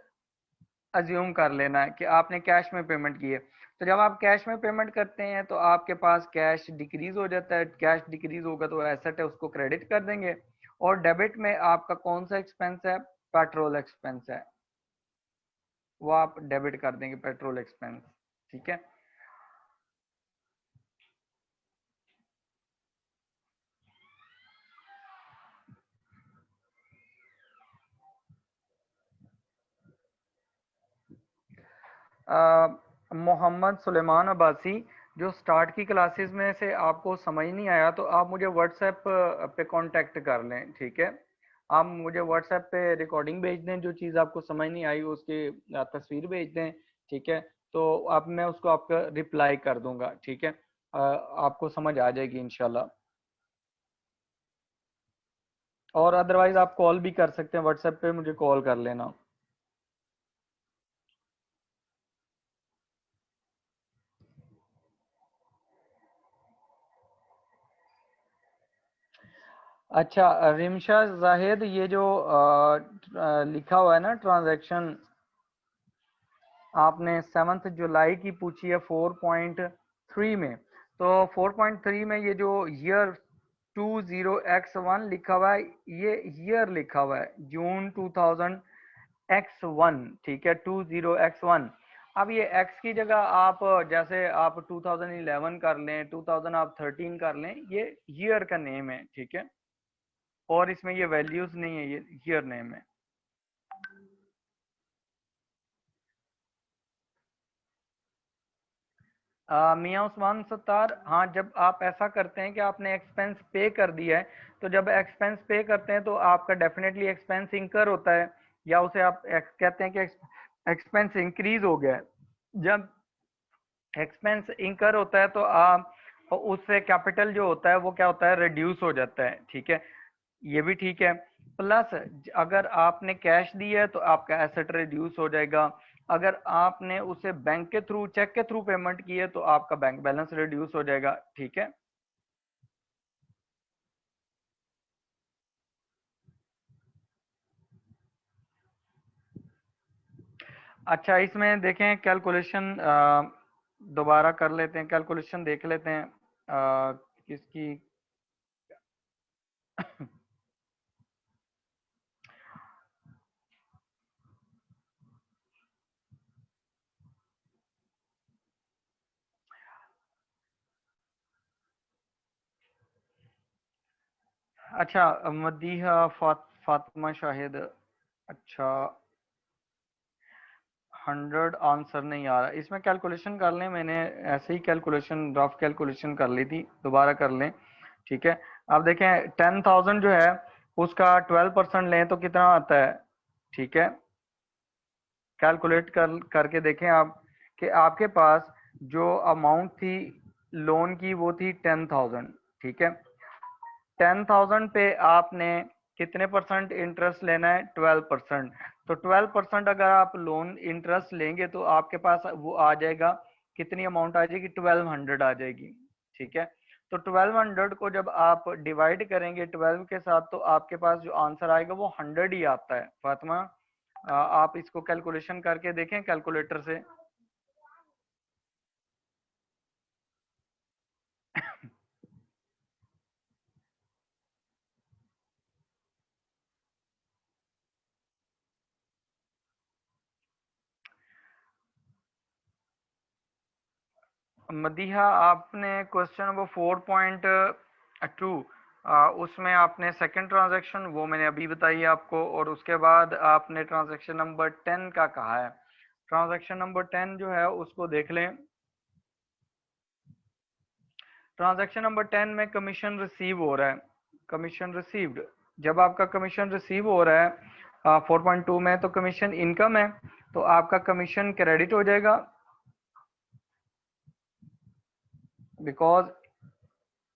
अज्यूम कर लेना है कि आपने कैश में पेमेंट की है। तो जब आप कैश में पेमेंट करते हैं तो आपके पास कैश डिक्रीज हो जाता है, कैश डिक्रीज होगा तो एसेट है, उसको क्रेडिट कर देंगे। और डेबिट में आपका कौन सा एक्सपेंस है, पेट्रोल एक्सपेंस है, वो आप डेबिट कर देंगे, पेट्रोल एक्सपेंस, ठीक है। मोहम्मद सुलेमान अब्बासी, जो स्टार्ट की क्लासेस में से आपको समझ नहीं आया तो आप मुझे व्हाट्सएप पे कांटेक्ट कर लें, ठीक है। आप मुझे व्हाट्सएप पे रिकॉर्डिंग भेज दें, जो चीज़ आपको समझ नहीं आई उसकी तस्वीर भेज दें, ठीक है। तो अब मैं उसको आपका रिप्लाई कर दूंगा, ठीक है। आपको समझ आ जाएगी इंशाल्लाह। और अदरवाइज आप कॉल भी कर सकते हैं, व्हाट्सएप पे मुझे कॉल कर लेना। अच्छा, रिमशा जाहिद, ये जो लिखा हुआ है ना ट्रांजैक्शन, आपने 7 जुलाई की पूछी है 4.3 में। तो 4.3 में ये जो ईयर 20x1 लिखा हुआ है, ये ईयर लिखा हुआ है जून 2000x1, ठीक है, 20x1। अब ये x की जगह आप, जैसे आप 2011 कर लें, 2000 आप 13 कर लें, ये ईयर का नेम है, ठीक है। और इसमें ये वैल्यूज नहीं है, ये ईयर नेम है। मियाँ उस्मान सत्तार, हाँ, जब आप ऐसा करते हैं कि आपने एक्सपेंस पे कर दिया है, तो जब एक्सपेंस पे करते हैं तो आपका डेफिनेटली एक्सपेंस इंकर होता है, या उसे आप कहते हैं कि एक्सपेंस इंक्रीज हो गया है। जब एक्सपेंस इंकर होता है तो आप, उससे कैपिटल जो होता है वो क्या होता है, रिड्यूस हो जाता है, ठीक है। ये भी ठीक है। प्लस अगर आपने कैश दिया है तो आपका एसेट रिड्यूस हो जाएगा। अगर आपने उसे बैंक के थ्रू, चेक के थ्रू पेमेंट की है तो आपका बैंक बैलेंस रिड्यूस हो जाएगा, ठीक है। अच्छा, इसमें देखें कैलकुलेशन, दोबारा कर लेते हैं, कैलकुलेशन देख लेते हैं किसकी। अच्छा, मदीहा फातिमा शाहिद, अच्छा, 100 आंसर नहीं आ रहा इसमें। कैलकुलेशन कर लें, मैंने ऐसे ही कैलकुलेशन, रफ कैलकुलेशन कर ली थी, दोबारा कर लें, ठीक है। अब देखें 10,000 जो है उसका 12% लें तो कितना आता है, ठीक है। कैलकुलेट करके देखें आप कि आपके पास जो अमाउंट थी लोन की वो थी 10,000, ठीक है। 10,000 पे आपने कितने परसेंट इंटरेस्ट लेना है, 12%। तो 12% अगर आप लोन इंटरेस्ट लेंगे तो आपके पास वो आ जाएगा, कितनी अमाउंट आ जाएगी, 1200 आ जाएगी, ठीक है। तो 1200 को जब आप डिवाइड करेंगे 12 के साथ तो आपके पास जो आंसर आएगा वो 100 ही आता है। फातिमा, आप इसको कैलकुलेशन करके देखें कैलकुलेटर से। मदीहा, आपने क्वेश्चन नंबर 4.2 उसमें आपने सेकंड ट्रांजैक्शन वो मैंने अभी बताई आपको, और उसके बाद आपने ट्रांजैक्शन नंबर 10 का कहा है। ट्रांजैक्शन नंबर 10 जो है उसको देख लें। ट्रांजैक्शन नंबर 10 में कमीशन रिसीव हो रहा है, कमीशन रिसीव्ड। जब आपका कमीशन रिसीव हो रहा है 4.2 में, तो कमीशन इनकम है, तो आपका कमीशन क्रेडिट हो जाएगा, बिकॉज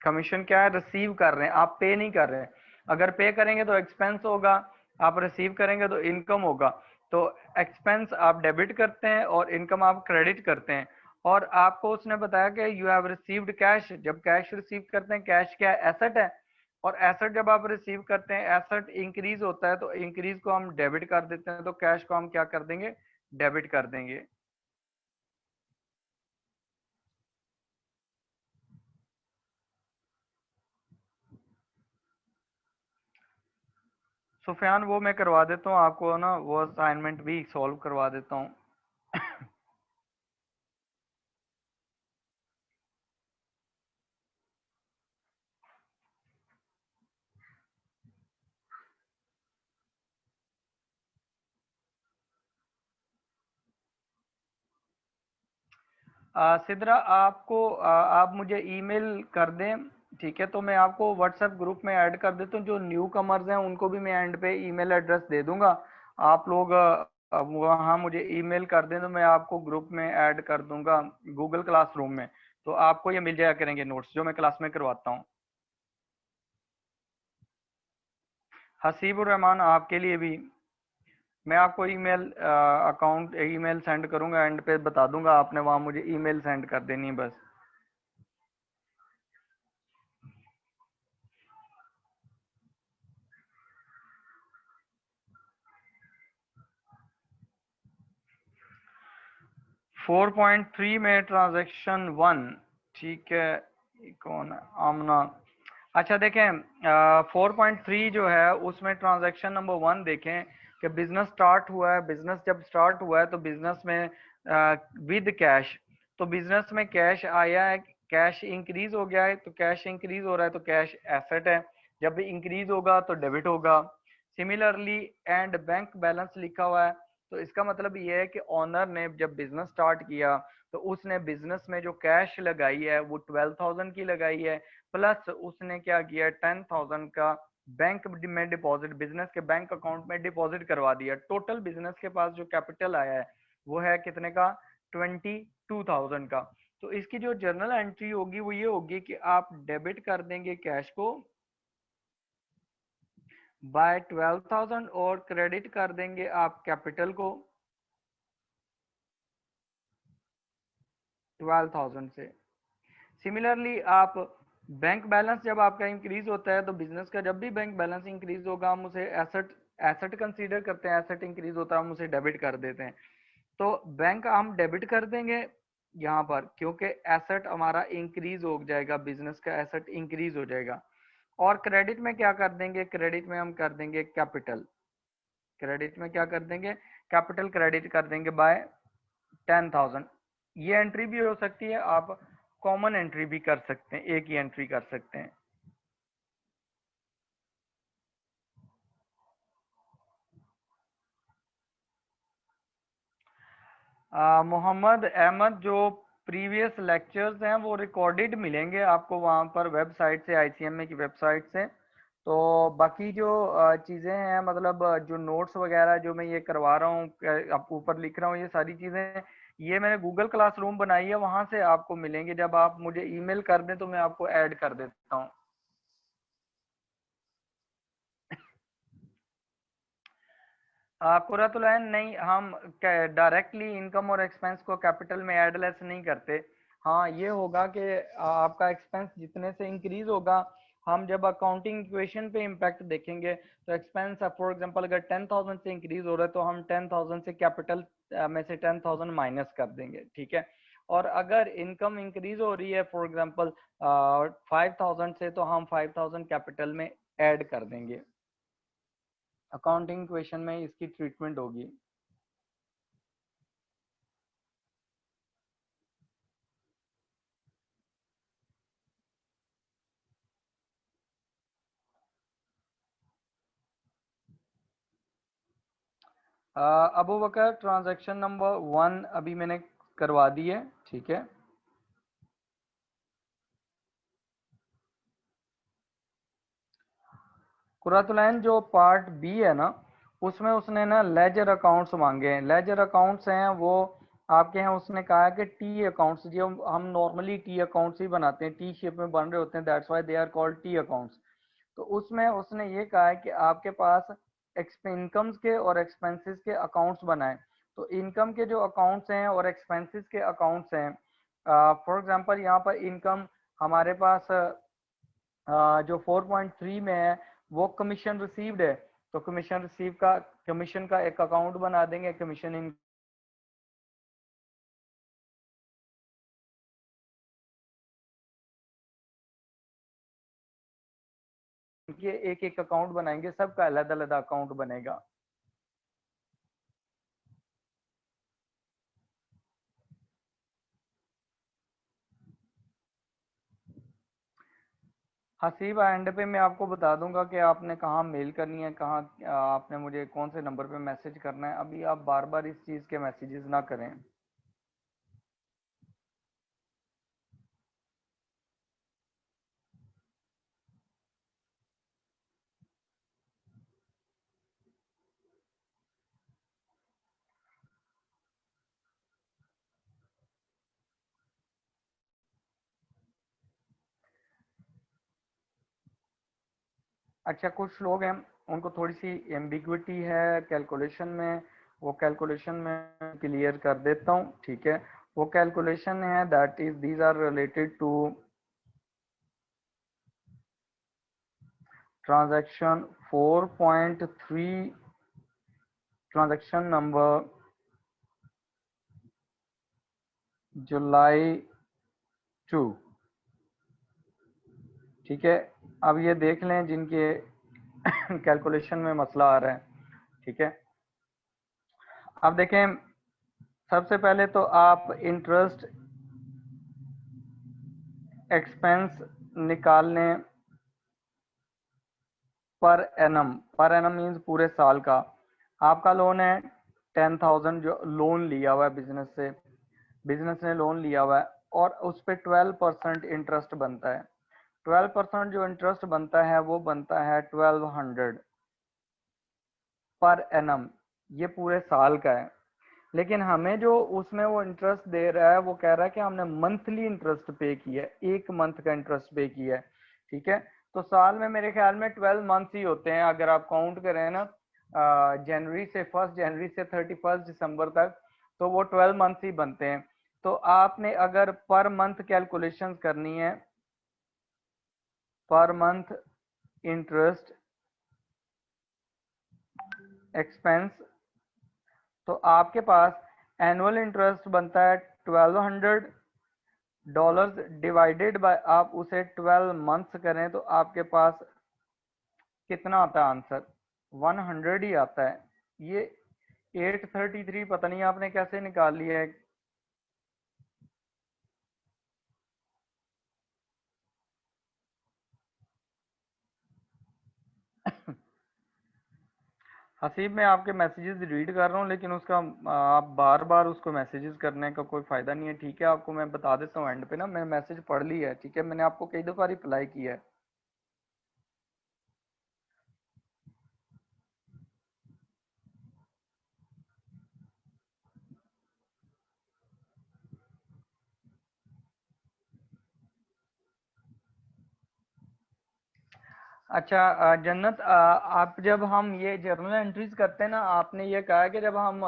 कमीशन क्या है, रिसीव कर रहे हैं, आप पे नहीं कर रहे हैं। अगर पे करेंगे तो एक्सपेंस होगा, आप रिसीव करेंगे तो इनकम होगा। तो एक्सपेंस आप डेबिट करते हैं और इनकम आप क्रेडिट करते हैं। और आपको उसने बताया कि यू हैव रिसीव्ड कैश। जब कैश रिसीव करते हैं, कैश क्या है, एसेट है, और एसेट जब आप रिसीव करते हैं, एसेट इंक्रीज होता है, तो इंक्रीज को हम डेबिट कर देते हैं, तो कैश को हम क्या कर देंगे, डेबिट कर देंगे। सुफियान, वो मैं करवा देता हूँ आपको ना, वो असाइनमेंट भी सॉल्व करवा देता हूँ। 'सिद्रा, आपको आप मुझे ईमेल कर दें, ठीक है? तो मैं आपको व्हाट्सएप ग्रुप में ऐड कर देता हूँ। जो न्यू कमर्स हैं उनको भी मैं एंड पे ईमेल एड्रेस दे दूंगा। आप लोग वहाँ मुझे ईमेल कर दें, तो मैं आपको ग्रुप में ऐड कर दूंगा गूगल क्लासरूम में। तो आपको ये मिल जाया करेंगे नोट्स जो मैं क्लास में करवाता हूँ। हसीबुर रहमान, आपके लिए भी मैं आपको ईमेल अकाउंट ईमेल सेंड करूंगा, एंड पे बता दूंगा, आपने वहाँ मुझे ईमेल सेंड कर देनी है बस। 4.3 में ट्रांजैक्शन 1, ठीक है? ये कौन है, आमना? अच्छा देखें, 4.3 जो है उसमें ट्रांजैक्शन नंबर 1 देखें कि बिजनेस स्टार्ट हुआ है। बिजनेस जब स्टार्ट हुआ है तो बिजनेस में विद कैश, तो बिजनेस में कैश आया है, कैश इंक्रीज हो गया है, तो कैश इंक्रीज हो रहा है तो कैश एसेट है, जब भी इंक्रीज होगा तो डेबिट होगा। सिमिलरली एंड बैंक बैलेंस लिखा हुआ है, तो इसका मतलब ये है कि ओनर ने जब बिजनेस स्टार्ट किया तो उसने बिजनेस में जो कैश लगाई है वो 12,000 की लगाई है, प्लस उसने क्या किया, 10,000 का बैंक में डिपॉजिट, बिजनेस के बैंक अकाउंट में डिपॉजिट करवा दिया। टोटल बिजनेस के पास जो कैपिटल आया है वो है कितने का, 22,000 का। तो इसकी जो जर्नल एंट्री होगी वो ये होगी कि आप डेबिट कर देंगे कैश को बाय 12,000, और क्रेडिट कर देंगे आप कैपिटल को 12,000 से। सिमिलरली आप बैंक बैलेंस जब आपका इंक्रीज होता है, तो बिजनेस का जब भी बैंक बैलेंस इंक्रीज होगा हम उसे एसेट एसेट कंसीडर करते हैं, एसेट इंक्रीज होता है हम उसे डेबिट कर देते हैं। तो बैंक हम डेबिट कर देंगे यहाँ पर, क्योंकि एसेट हमारा इंक्रीज हो जाएगा, बिजनेस का एसेट इंक्रीज हो जाएगा। और क्रेडिट में क्या कर देंगे, क्रेडिट में हम कर देंगे कैपिटल, क्रेडिट में क्या कर देंगे, कैपिटल क्रेडिट कर देंगे बाय 10,000। ये एंट्री भी हो सकती है, आप कॉमन एंट्री भी कर सकते हैं, एक ही एंट्री कर सकते हैं। मोहम्मद अहमद, जो प्रीवियस लेक्चर्स हैं वो रिकॉर्डेड मिलेंगे आपको वहाँ पर वेबसाइट से, आईसीएमए की वेबसाइट से। तो बाकी जो चीज़ें हैं, मतलब जो नोट्स वगैरह जो मैं ये करवा रहा हूँ, आप ऊपर लिख रहा हूँ, ये सारी चीज़ें ये मैंने गूगल क्लासरूम बनाई है, वहाँ से आपको मिलेंगे। जब आप मुझे ईमेल कर दें तो मैं आपको ऐड कर देता हूँ। कुरतुलैन नहीं, हम डायरेक्टली इनकम और एक्सपेंस को कैपिटल में एडलेस नहीं करते। हाँ, ये होगा कि आपका एक्सपेंस जितने से इंक्रीज होगा, हम जब अकाउंटिंग इक्वेशन पे इम्पैक्ट देखेंगे, तो एक्सपेंस फॉर एग्जांपल अगर 10,000 से इंक्रीज हो रहा है तो हम 10,000 से कैपिटल में से 10,000 माइनस कर देंगे, ठीक है? और अगर इनकम इंक्रीज हो रही है फॉर एग्जांपल 5,000 से, तो हम 5,000 कैपिटल में ऐड कर देंगे। अकाउंटिंग इक्वेशन में इसकी ट्रीटमेंट होगी। अबू बकर ट्रांजैक्शन नंबर 1 अभी मैंने करवा दी है, ठीक है। कुरातुलैन जो पार्ट बी है ना, उसमें उसने ना लेजर अकाउंट्स मांगे हैं। लेजर अकाउंट्स हैं वो आपके हैं, उसने कहा है कि टी अकाउंट्स जो हम नॉर्मली टी अकाउंट्स ही बनाते हैं, टी शेप में बन रहे होते हैं, that's why they are called T accounts. तो उसमें उसने ये कहा है कि आपके पास इनकम्स के और एक्सपेंसेस के अकाउंट्स बनाएं। तो इनकम के जो अकाउंट्स हैं और एक्सपेंसेस के अकाउंट्स हैं, फॉर एग्जांपल यहाँ पर इनकम हमारे पास जो 4.3 में है वो कमीशन रिसीव्ड है, तो कमीशन रिसीव का कमीशन का एक अकाउंट बना देंगे, कमीशन इन के एक एक अकाउंट बनाएंगे, सबका अलग अलग अकाउंट बनेगा। हसीब एंड पे मैं आपको बता दूंगा कि आपने कहाँ मेल करनी है, कहाँ आपने मुझे कौन से नंबर पे मैसेज करना है। अभी आप बार बार इस चीज़ के मैसेजेस ना करें। अच्छा, कुछ लोग हैं उनको थोड़ी सी एम्बिग्विटी है कैलकुलेशन में, वो कैलकुलेशन में क्लियर कर देता हूँ, ठीक है। वो कैलकुलेशन है that is these are related to transaction 4.3, transaction number जुलाई 2, ठीक है। अब ये देख लें जिनके कैलकुलेशन में मसला आ रहा है, ठीक है। अब देखें, सबसे पहले तो आप इंटरेस्ट एक्सपेंस निकाल लें per annum. Per annum means पूरे साल का। आपका लोन है 10,000, जो लोन लिया हुआ है बिजनेस से, बिजनेस ने लोन लिया हुआ है और उस पर 12% इंटरेस्ट बनता है। 12% जो इंटरेस्ट बनता है वो बनता है 1200 पर एनम, ये पूरे साल का है। लेकिन हमें जो उसमें वो इंटरेस्ट दे रहा है वो कह रहा है कि हमने मंथली इंटरेस्ट पे किया है, एक मंथ का इंटरेस्ट पे किया है, ठीक है। तो साल में मेरे ख्याल में 12 मंथ्स ही होते हैं, अगर आप काउंट करें ना जनवरी से, 1 जनवरी से 31 दिसंबर तक, तो वो 12 मंथ्स ही बनते हैं। तो आपने अगर पर मंथ कैलकुलेशन करनी है, पर मंथ इंटरेस्ट एक्सपेंस, तो आपके पास एनुअल इंटरेस्ट बनता है $1200 डिवाइडेड बाय, आप उसे 12 मंथ्स करें तो आपके पास कितना आता है आंसर? 100 ही आता है। ये 833 पता नहीं आपने कैसे निकाल लिया है। हसीब, मैं आपके मैसेजेस रीड कर रहा हूँ लेकिन उसका आप बार बार उसको मैसेजेस करने का कोई फायदा नहीं है, ठीक है। आपको मैं बता देता हूँ एंड पे ना, मैं मैसेज पढ़ लिया है, ठीक है, मैंने आपको कई दफा रिप्लाई किया है। अच्छा जन्नत, आप जब हम ये जर्नल एंट्रीज करते हैं ना, आपने ये कहा कि जब हम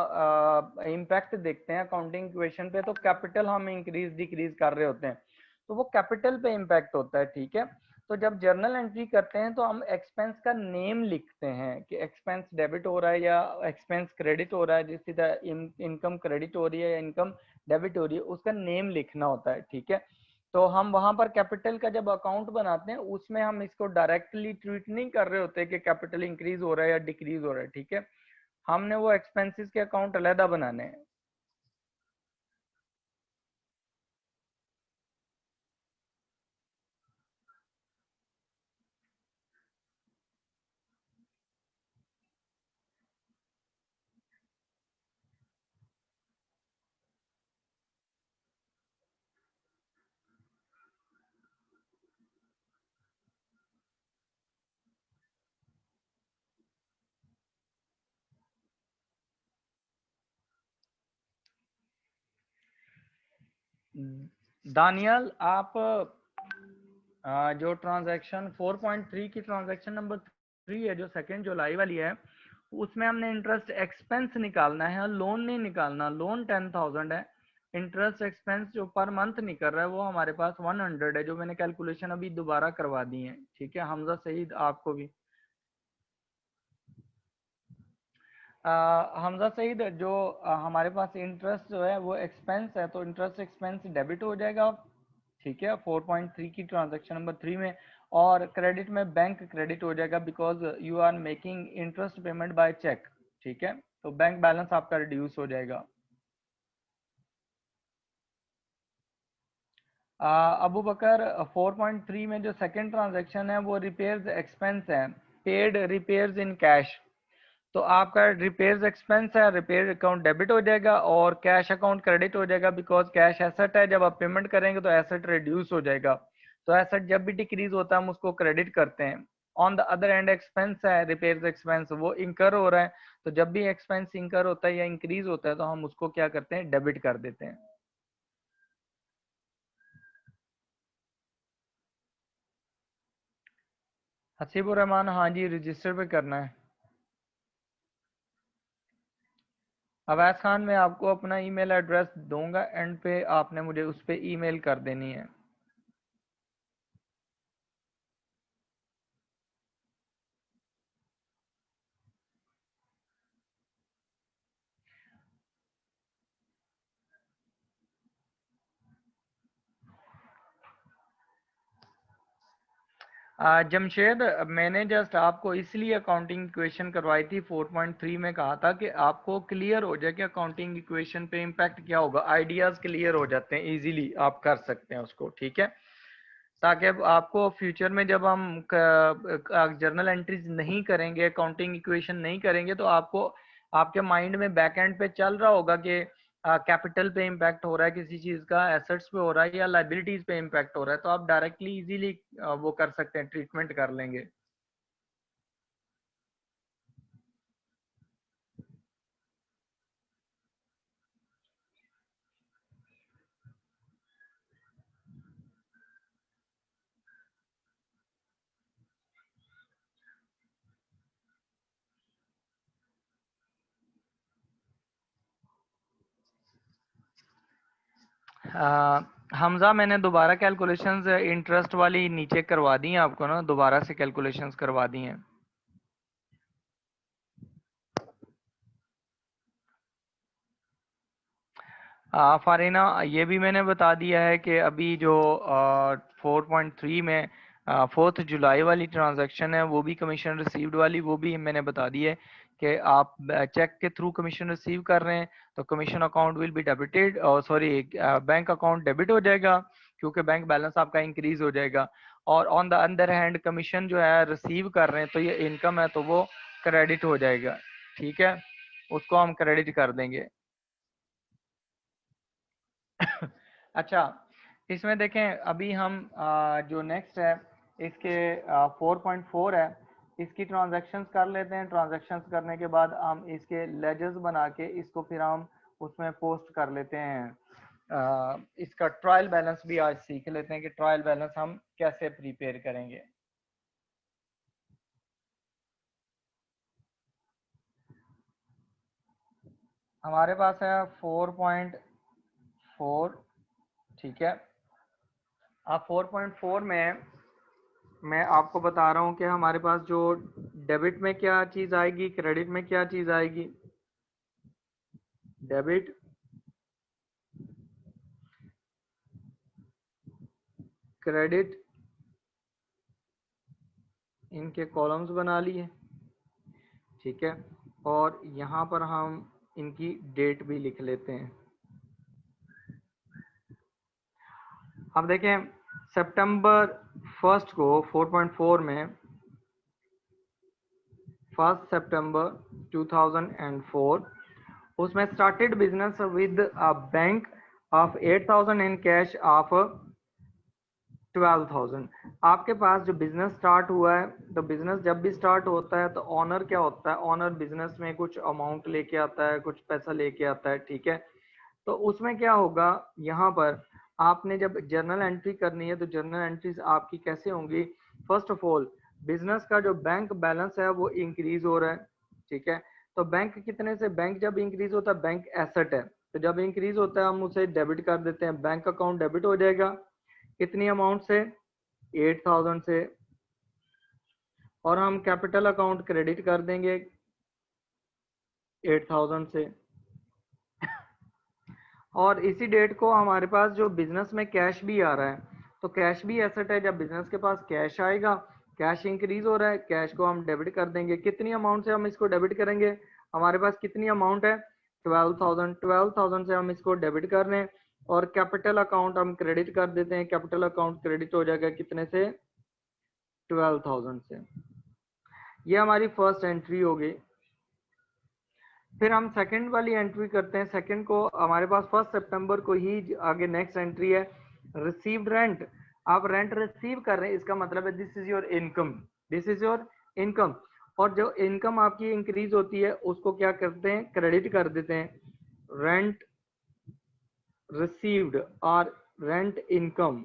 इम्पैक्ट देखते हैं अकाउंटिंग इक्वेशन पे, तो कैपिटल हम इंक्रीज डिक्रीज कर रहे होते हैं, तो वो कैपिटल पे इम्पैक्ट होता है, ठीक है। तो जब जर्नल एंट्री करते हैं तो हम एक्सपेंस का नेम लिखते हैं कि एक्सपेंस डेबिट हो रहा है या एक्सपेंस क्रेडिट हो रहा है, जिस तरह इनकम क्रेडिट हो रही है या इनकम डेबिट हो रही है, उसका नेम लिखना होता है, ठीक है। तो हम वहां पर कैपिटल का जब अकाउंट बनाते हैं उसमें हम इसको डायरेक्टली ट्रीट नहीं कर रहे होते कि कैपिटल इंक्रीज हो रहा है या डिक्रीज हो रहा है, ठीक है। हमने वो एक्सपेंसेस के अकाउंट अलहदा बनाने हैं। दानियल, आप जो ट्रांजैक्शन 4.3 की ट्रांजैक्शन नंबर 3 है, जो 2 जुलाई वाली है, उसमें हमने इंटरेस्ट एक्सपेंस निकालना है, लोन नहीं निकालना। लोन 10,000 है, इंटरेस्ट एक्सपेंस जो पर मंथ निकल रहा है वो हमारे पास 100 है, जो मैंने कैलकुलेशन अभी दोबारा करवा दी है। ठीक है हमजा सईद, आपको भी हमजा सईद, जो हमारे पास इंटरेस्ट जो है वो एक्सपेंस है, तो इंटरेस्ट एक्सपेंस डेबिट हो जाएगा। ठीक है 4.3 की ट्रांजैक्शन नंबर 3 में, और क्रेडिट में बैंक क्रेडिट हो जाएगा, because you are making interest payment by cheque. ठीक है, तो बैंक बैलेंस आपका रिड्यूस हो जाएगा। अबू बकर, 4.3 में जो सेकंड ट्रांजैक्शन है वो रिपेयर्स एक्सपेंस है, पेड रिपेयर्स इन कैश। तो आपका रिपेयर्स एक्सपेंस है, रिपेयर अकाउंट डेबिट हो जाएगा और कैश अकाउंट क्रेडिट हो जाएगा, बिकॉज कैश एसेट है, जब आप पेमेंट करेंगे तो एसेट रिड्यूस हो जाएगा। तो एसेट जब भी डिक्रीज होता है हम उसको क्रेडिट करते हैं। On the other and expense है, रिपेयर्स एक्सपेंस, वो इंकर हो रहा है, तो जब भी एक्सपेंस इंकर होता है या इंक्रीज होता है तो हम उसको क्या करते हैं, डेबिट कर देते हैं। हसीबुर रहमान, हाँ जी, रजिस्टर पे करना है। अवैस खान, मैं आपको अपना ईमेल एड्रेस दूंगा एंड पे, आपने मुझे उस पे ईमेल कर देनी है। जमशेद, मैंने जस्ट आपको इसलिए अकाउंटिंग इक्वेशन करवाई थी 4.3 में, कहा था कि आपको क्लियर हो जाए कि अकाउंटिंग इक्वेशन पे इम्पैक्ट क्या होगा, आइडियाज क्लियर हो जाते हैं, इजीली आप कर सकते हैं उसको। ठीक है, ताकि अब आपको फ्यूचर में जब हम जर्नल एंट्रीज नहीं करेंगे, अकाउंटिंग इक्वेशन नहीं करेंगे, तो आपको आपके माइंड में बैक एंड पे चल रहा होगा कि कैपिटल पे इम्पैक्ट हो रहा है किसी चीज का, एसेट्स पे हो रहा है या लाइबिलिटीज पे इम्पैक्ट हो रहा है, तो आप डायरेक्टली इजीली वो कर सकते हैं, ट्रीटमेंट कर लेंगे। हमजा, मैंने दोबारा कैलकुलेशंस इंटरेस्ट वाली नीचे करवा दी हैं आपको ना, दोबारा से कैलकुलेशंस करवा दी हैं। फारिना, ये भी मैंने बता दिया है कि अभी जो 4.3 में 4 जुलाई वाली ट्रांजैक्शन है, वो भी कमीशन रिसीव्ड वाली, वो भी मैंने बता दी है कि आप चेक के थ्रू कमीशन रिसीव कर रहे हैं तो commission account will be debited, और सॉरी बैंक अकाउंट डेबिट हो जाएगा, क्योंकि बैंक बैलेंस आपका इंक्रीज हो जाएगा। और on the other hand commission जो है रिसीव कर रहे हैं तो ये इनकम है, तो वो क्रेडिट हो जाएगा। ठीक है, उसको हम क्रेडिट कर देंगे। अच्छा, इसमें देखें, अभी हम जो नेक्स्ट है इसके 4.4 है, इसकी ट्रांजैक्शंस कर लेते हैं। ट्रांजैक्शंस करने के बाद हम इसके लेजर्स बना के इसको फिर हम उसमें पोस्ट कर लेते हैं। इसका ट्रायल बैलेंस भी आज सीख लेते हैं कि ट्रायल बैलेंस हम कैसे प्रिपेयर करेंगे। हमारे पास है 4.4। ठीक है, अब 4.4 में मैं आपको बता रहा हूँ कि हमारे पास जो डेबिट में क्या चीज आएगी, क्रेडिट में क्या चीज आएगी। डेबिट, क्रेडिट, इनके कॉलम्स बना लिए। ठीक है, और यहाँ पर हम इनकी डेट भी लिख लेते हैं। अब देखें, सितंबर 1 को 4.4 में 1 सितंबर 2004, उसमें started business with a bank of 8,000 in cash of 12,000। आपके पास जो बिजनेस स्टार्ट हुआ है, तो बिजनेस जब भी स्टार्ट होता है तो ऑनर क्या होता है, ऑनर बिजनेस में कुछ अमाउंट लेके आता है, कुछ पैसा लेके आता है। ठीक है, तो उसमें क्या होगा, यहाँ पर आपने जब जर्नल एंट्री करनी है तो जर्नल एंट्रीज आपकी कैसे होंगी? फर्स्ट ऑफ ऑल बिजनेस का जो बैंक बैलेंस है वो इंक्रीज हो रहा है, ठीक है। तो बैंक कितने से, बैंक जब इंक्रीज होता है बैंक एसेट है, तो जब इंक्रीज होता है हम उसे डेबिट कर देते हैं, बैंक अकाउंट डेबिट हो जाएगा। कितनी अमाउंट से? 8000 से। और हम कैपिटल अकाउंट क्रेडिट कर देंगे 8000 से। और इसी डेट को हमारे पास जो बिजनेस में कैश भी आ रहा है, तो कैश भी एसेट है, जब बिजनेस के पास कैश आएगा, कैश इंक्रीज हो रहा है, कैश को हम डेबिट कर देंगे। कितनी अमाउंट से हम इसको डेबिट करेंगे? हमारे पास कितनी अमाउंट है? 12,000 से हम इसको डेबिट कर रहे हैं। और कैपिटल अकाउंट हम क्रेडिट कर देते हैं, कैपिटल अकाउंट क्रेडिट हो जाएगा कितने से? 12,000 से। ये हमारी फर्स्ट एंट्री हो गई। फिर हम सेकंड वाली एंट्री करते हैं। सेकंड को हमारे पास 1 सितंबर को ही आगे नेक्स्ट एंट्री है, रिसीव्ड रेंट। आप रेंट रिसीव कर रहे हैं, इसका मतलब है this is your income, this is your income. और जो इनकम आपकी इंक्रीज होती है उसको क्या करते हैं? क्रेडिट कर देते हैं। रेंट रिसीव्ड और रेंट इनकम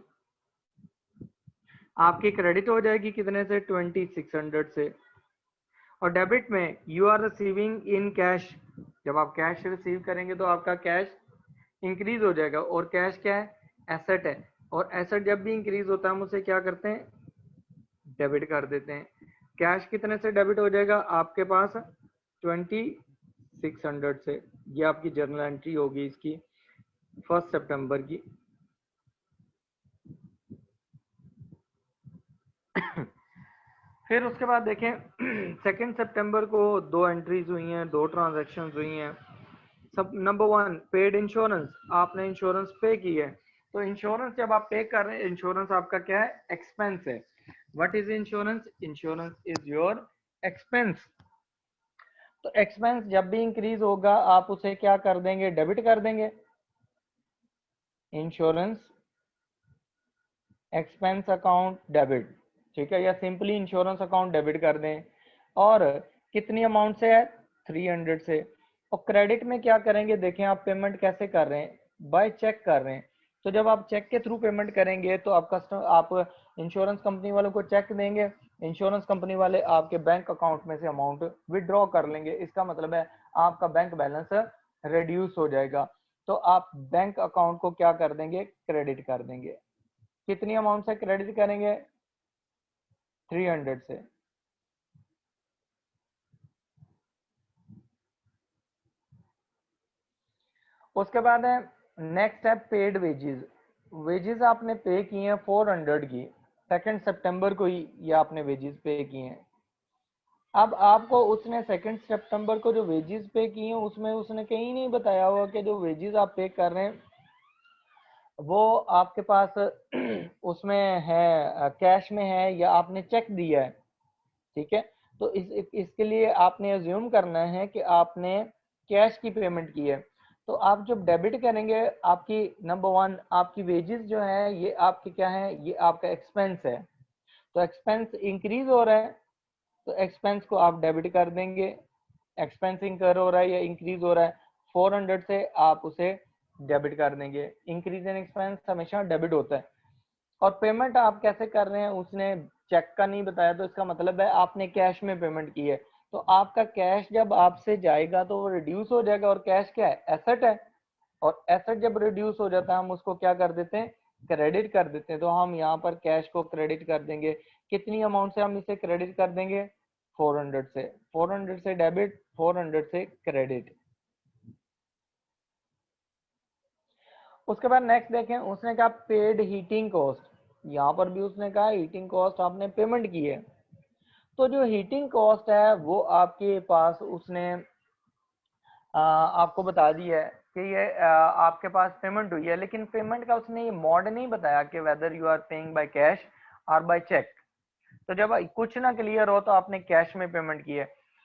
आपकी क्रेडिट हो जाएगी कितने से? 2600 से। और डेबिट में you are receiving in cash, जब आप कैश रिसीव करेंगे तो आपका कैश इंक्रीज हो जाएगा। और कैश क्या है? एसेट है। और एसेट जब भी इंक्रीज होता है हम उसे क्या करते हैं? डेबिट कर देते हैं। कैश कितने से डेबिट हो जाएगा आपके पास? 2600 से। ये आपकी जर्नल एंट्री होगी इसकी 1 सितंबर की। फिर उसके बाद देखें 2 सितंबर को 2 एंट्रीज हुई हैं, 2 ट्रांजैक्शंस हुई हैं। सब नंबर 1 पेड इंश्योरेंस, आपने इंश्योरेंस पे की है। तो इंश्योरेंस जब आप पे कर रहे हैं, इंश्योरेंस आपका क्या है? एक्सपेंस है। What is insurance? Insurance is your expense. तो एक्सपेंस जब भी इंक्रीज होगा आप उसे क्या कर देंगे? डेबिट कर देंगे। इंश्योरेंस एक्सपेंस अकाउंट डेबिट, ठीक है, या सिंपली इंश्योरेंस अकाउंट डेबिट कर दें। और कितनी अमाउंट से है? 300 से। और क्रेडिट में क्या करेंगे? देखें आप पेमेंट कैसे कर रहे हैं? बाय चेक कर रहे हैं। तो जब आप चेक के थ्रू पेमेंट करेंगे तो आप इंश्योरेंस कंपनी वालों को चेक देंगे, इंश्योरेंस कंपनी वाले आपके बैंक अकाउंट में से अमाउंट विड्रॉ कर लेंगे। इसका मतलब है आपका बैंक बैलेंस रिड्यूस हो जाएगा। तो आप बैंक अकाउंट को क्या कर देंगे? क्रेडिट कर देंगे। कितनी अमाउंट से क्रेडिट करेंगे? 300 से। उसके बाद है नेक्स्ट है पेड वेजेस। वेजेस आपने पे किए हैं 400 की, 2 सितंबर को ही ये आपने वेजेस पे किए हैं। अब आपको उसने 2 सितंबर को जो वेजेस पे किए हैं उसमें उसने कहीं नहीं बताया हुआ कि जो वेजेस आप पे कर रहे हैं वो आपके पास उसमें है, कैश में है या आपने चेक दिया है, ठीक है। तो इसके लिए आपने अज्यूम करना है कि आपने कैश की पेमेंट की है। तो आप जब डेबिट करेंगे आपकी नंबर 1 आपकी वेजेस जो है ये आपके क्या है? ये आपका एक्सपेंस है। तो एक्सपेंस इंक्रीज हो रहा है तो एक्सपेंस को आप डेबिट कर देंगे। एक्सपेंस इंकर हो रहा है या इंक्रीज हो रहा है, 400 से आप उसे डेबिट कर देंगे। इंक्रीज इन एक्सपेंस हमेशा डेबिट होता है। और पेमेंट आप कैसे कर रहे हैं उसने चेक का नहीं बताया, तो इसका मतलब है आपने कैश में पेमेंट की है। तो आपका कैश जब आपसे जाएगा तो वो रिड्यूस हो जाएगा। और कैश क्या है? एसेट है। और एसेट जब रिड्यूस हो जाता है हम उसको क्या कर देते हैं? क्रेडिट कर देते हैं। तो हम यहाँ पर कैश को क्रेडिट कर देंगे। कितनी अमाउंट से हम इसे क्रेडिट कर देंगे? 400 से। 400 से डेबिट, 400 से क्रेडिट। उसके बाद नेक्स्ट देखें, उसने कहा पेड हीटिंग कॉस्ट। यहाँ पर भी उसने कहा हीटिंग कॉस्ट आपने पेमेंट की है। तो जो हीटिंग कॉस्ट है वो आपके पास उसने आपको बता दी है कि ये आपके पास पेमेंट हुई है, लेकिन पेमेंट का उसने ये मोड नहीं बताया कि whether you are paying by cash और बाय चेक। तो जब कुछ ना क्लियर हो तो आपने कैश में पेमेंट की है।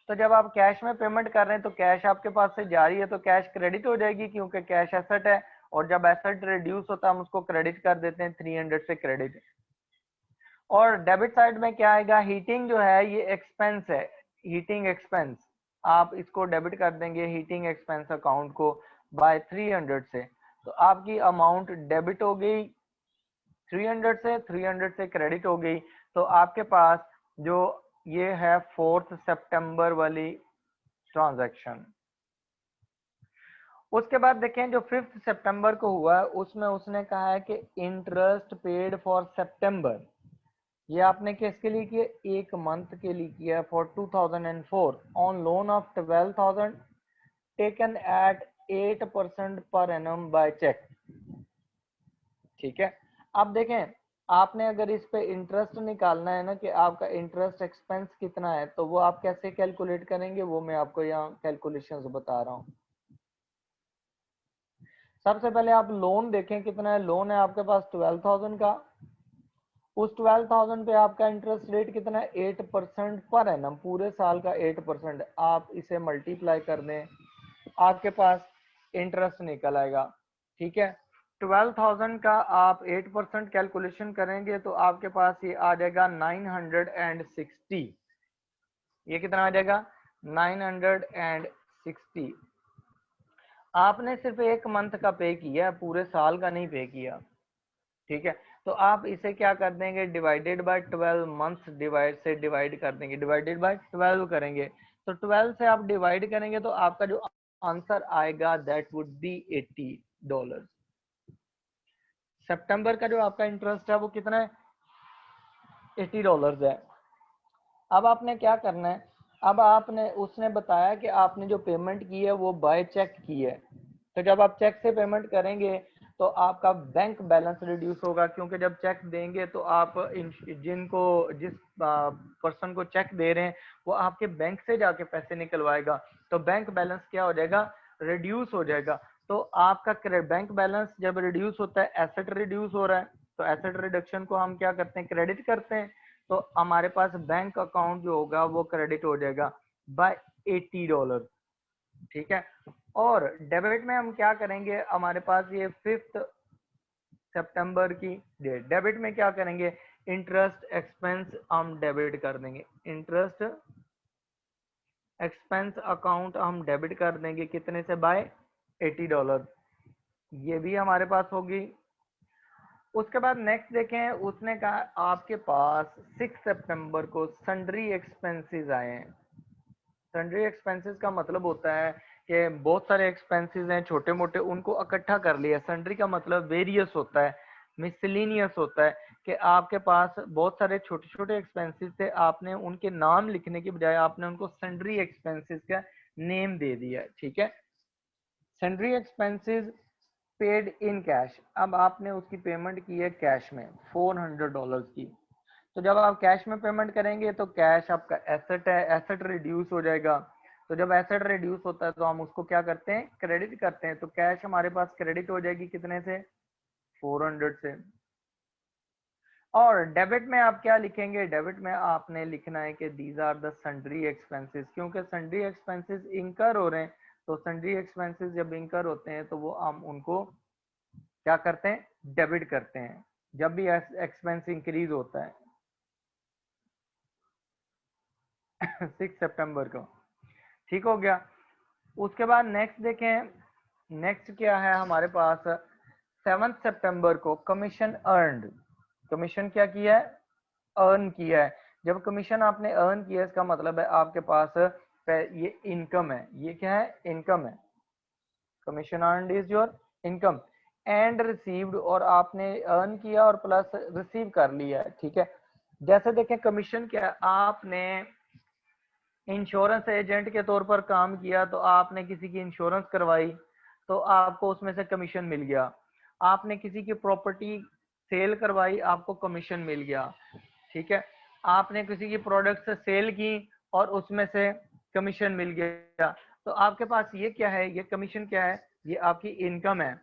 तो जब आप कैश में पेमेंट कर रहे हैं तो कैश आपके पास से जा रही है तो कैश क्रेडिट हो जाएगी क्योंकि कैश एसेट है। और जब एसेट रिड्यूस होता है हम उसको क्रेडिट कर देते हैं, 300 से क्रेडिट। और डेबिट साइड में क्या आएगा? हीटिंग जो है ये एक्सपेंस है, हीटिंग एक्सपेंस। आप इसको डेबिट कर देंगे हीटिंग एक्सपेंस अकाउंट को बाय 300 से। तो आपकी अमाउंट डेबिट हो गई 300 से, 300 से क्रेडिट हो गई। तो आपके पास जो ये है 4 सितंबर वाली ट्रांजैक्शन। उसके बाद देखें जो 5 सितंबर को हुआ है उसमें उसने कहा है कि इंटरेस्ट पेड फॉर सितंबर, ये आपने किसके लिए किया, एक मंथ के लिए किया for 2004 on loan of 12,000 taken at 8% per annum bye cheque. ठीक है, अब देखें आपने अगर इस पे इंटरेस्ट निकालना है ना कि आपका इंटरेस्ट एक्सपेंस कितना है, तो वो आप कैसे कैलकुलेट करेंगे, वो मैं आपको यहाँ कैलकुलेशंस बता रहा हूँ। सबसे पहले आप लोन देखें कितना है, लोन है आपके पास 12,000 का, उस 12,000 पे आपका इंटरेस्ट रेट कितना है 8% पर एनम, पूरे साल का 8%। आप इसे मल्टीप्लाई कर दें, आपके पास इंटरेस्ट निकल आएगा। ठीक है, 12,000 का आप 8% कैलकुलेशन करेंगे तो आपके पास ये आ जाएगा 960। ये कितना आ जाएगा 960। आपने सिर्फ एक मंथ का पे किया, पूरे साल का नहीं पे किया। ठीक है, तो आप इसे क्या कर देंगे, डिवाइडेड बाय 12 मंथ्स डिवाइड से डिवाइड कर देंगे, डिवाइडेड बाय 12 करेंगे। तो 12 से आप डिवाइड करेंगे तो आपका जो आंसर आएगा दैट वुड बी $80। सितंबर का जो आपका इंटरेस्ट है वो कितना है, $80 है। अब आपने क्या करना है, अब आपने उसने बताया कि आपने जो पेमेंट की है वो बाय चेक की है। तो जब आप चेक से पेमेंट करेंगे तो आपका बैंक बैलेंस रिड्यूस होगा, क्योंकि जब चेक देंगे तो आप जिनको जिस पर्सन को चेक दे रहे हैं वो आपके बैंक से जाके पैसे निकलवाएगा, तो बैंक बैलेंस क्या हो जाएगा, रिड्यूस हो जाएगा। तो आपका बैंक बैलेंस जब रिड्यूस होता है, एसेट रिड्यूस हो रहा है, तो एसेट रिडक्शन को हम क्या करते हैं, क्रेडिट करते हैं। तो हमारे पास बैंक अकाउंट जो होगा वो क्रेडिट हो जाएगा बाय $80। ठीक है, और डेबिट में हम क्या करेंगे, हमारे पास ये 5 सितंबर की डेट, डेबिट में क्या करेंगे, इंटरेस्ट एक्सपेंस हम डेबिट कर देंगे, इंटरेस्ट एक्सपेंस अकाउंट हम डेबिट कर देंगे कितने से, बाय $80। ये भी हमारे पास होगी। उसके बाद नेक्स्ट देखें, उसने कहा आपके पास 6 सितंबर को सन्ड्री एक्सपेंसेस आए हैं। सन्ड्री एक्सपेंसेस का मतलब होता है कि बहुत सारे एक्सपेंसेस हैं छोटे मोटे, उनको इकट्ठा कर लिया। सन्ड्री का मतलब वेरियस होता है, मिसलिनियस होता है, कि आपके पास बहुत सारे छोटे छोटे एक्सपेंसेस थे, आपने उनके नाम लिखने के बजाय आपने उनको सन्ड्री एक्सपेंसेस का नेम दे दिया। ठीक है, sundry expenses paid in cash, अब आपने उसकी पेमेंट की है कैश में $400 की। तो जब आप कैश में पेमेंट करेंगे तो कैश आपका एसेट है, एसेट रिड्यूस हो जाएगा। तो जब एसेट रिड्यूस होता है तो हम उसको क्या करते हैं, क्रेडिट करते हैं। तो कैश हमारे पास क्रेडिट हो जाएगी कितने से, 400 से। और डेबिट में आप क्या लिखेंगे, डेबिट में आपने लिखना है कि these are the sundry expenses, क्योंकि सन्ड्री एक्सपेंसेस इंकर हो रहे हैं। तो सन्ड्री एक्सपेंसेस जब इंकर होते हैं तो वो हम उनको क्या करते हैं, डेबिट करते हैं, जब भी एक्सपेंस इंक्रीज होता है 6 सितंबर को। ठीक हो गया। उसके बाद नेक्स्ट देखें, नेक्स्ट क्या है हमारे पास, 7 सितंबर को कमीशन अर्नड, कमीशन क्या किया है, अर्न किया है। जब कमीशन आपने अर्न किया इसका मतलब है आपके पास ये इनकम है, ये क्या है, इनकम है। Commission earned is your income and received, और आपने अर्न किया और प्लस रिसीव कर लिया है। ठीक है, जैसे देखें कमीशन क्या है, आपने इंश्योरेंस एजेंट के तौर पर काम किया तो आपने किसी की इंश्योरेंस करवाई तो आपको उसमें से कमीशन मिल गया। आपने किसी की प्रॉपर्टी सेल करवाई, आपको कमीशन मिल गया। ठीक है, आपने किसी की प्रोडक्ट सेल की और उसमें से कमीशन मिल गया। तो आपके पास ये क्या है, ये कमीशन क्या है, ये आपकी इनकम है।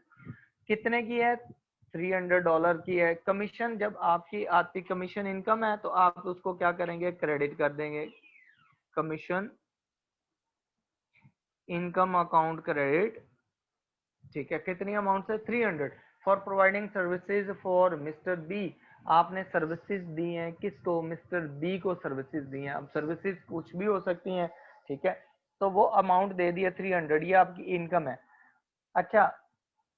कितने की है, $300 की है। कमीशन जब आपकी आती कमीशन इनकम है तो आप उसको क्या करेंगे, क्रेडिट कर देंगे, कमीशन इनकम अकाउंट क्रेडिट। ठीक है, कितनी अमाउंट से, 300 for providing services for mister B. आपने सर्विसेज दी हैं किसको, मिस्टर बी को सर्विसेज दी हैं। अब सर्विसेज कुछ भी हो सकती हैं। ठीक है, तो वो अमाउंट दे दिया 300, ये आपकी इनकम है। अच्छा,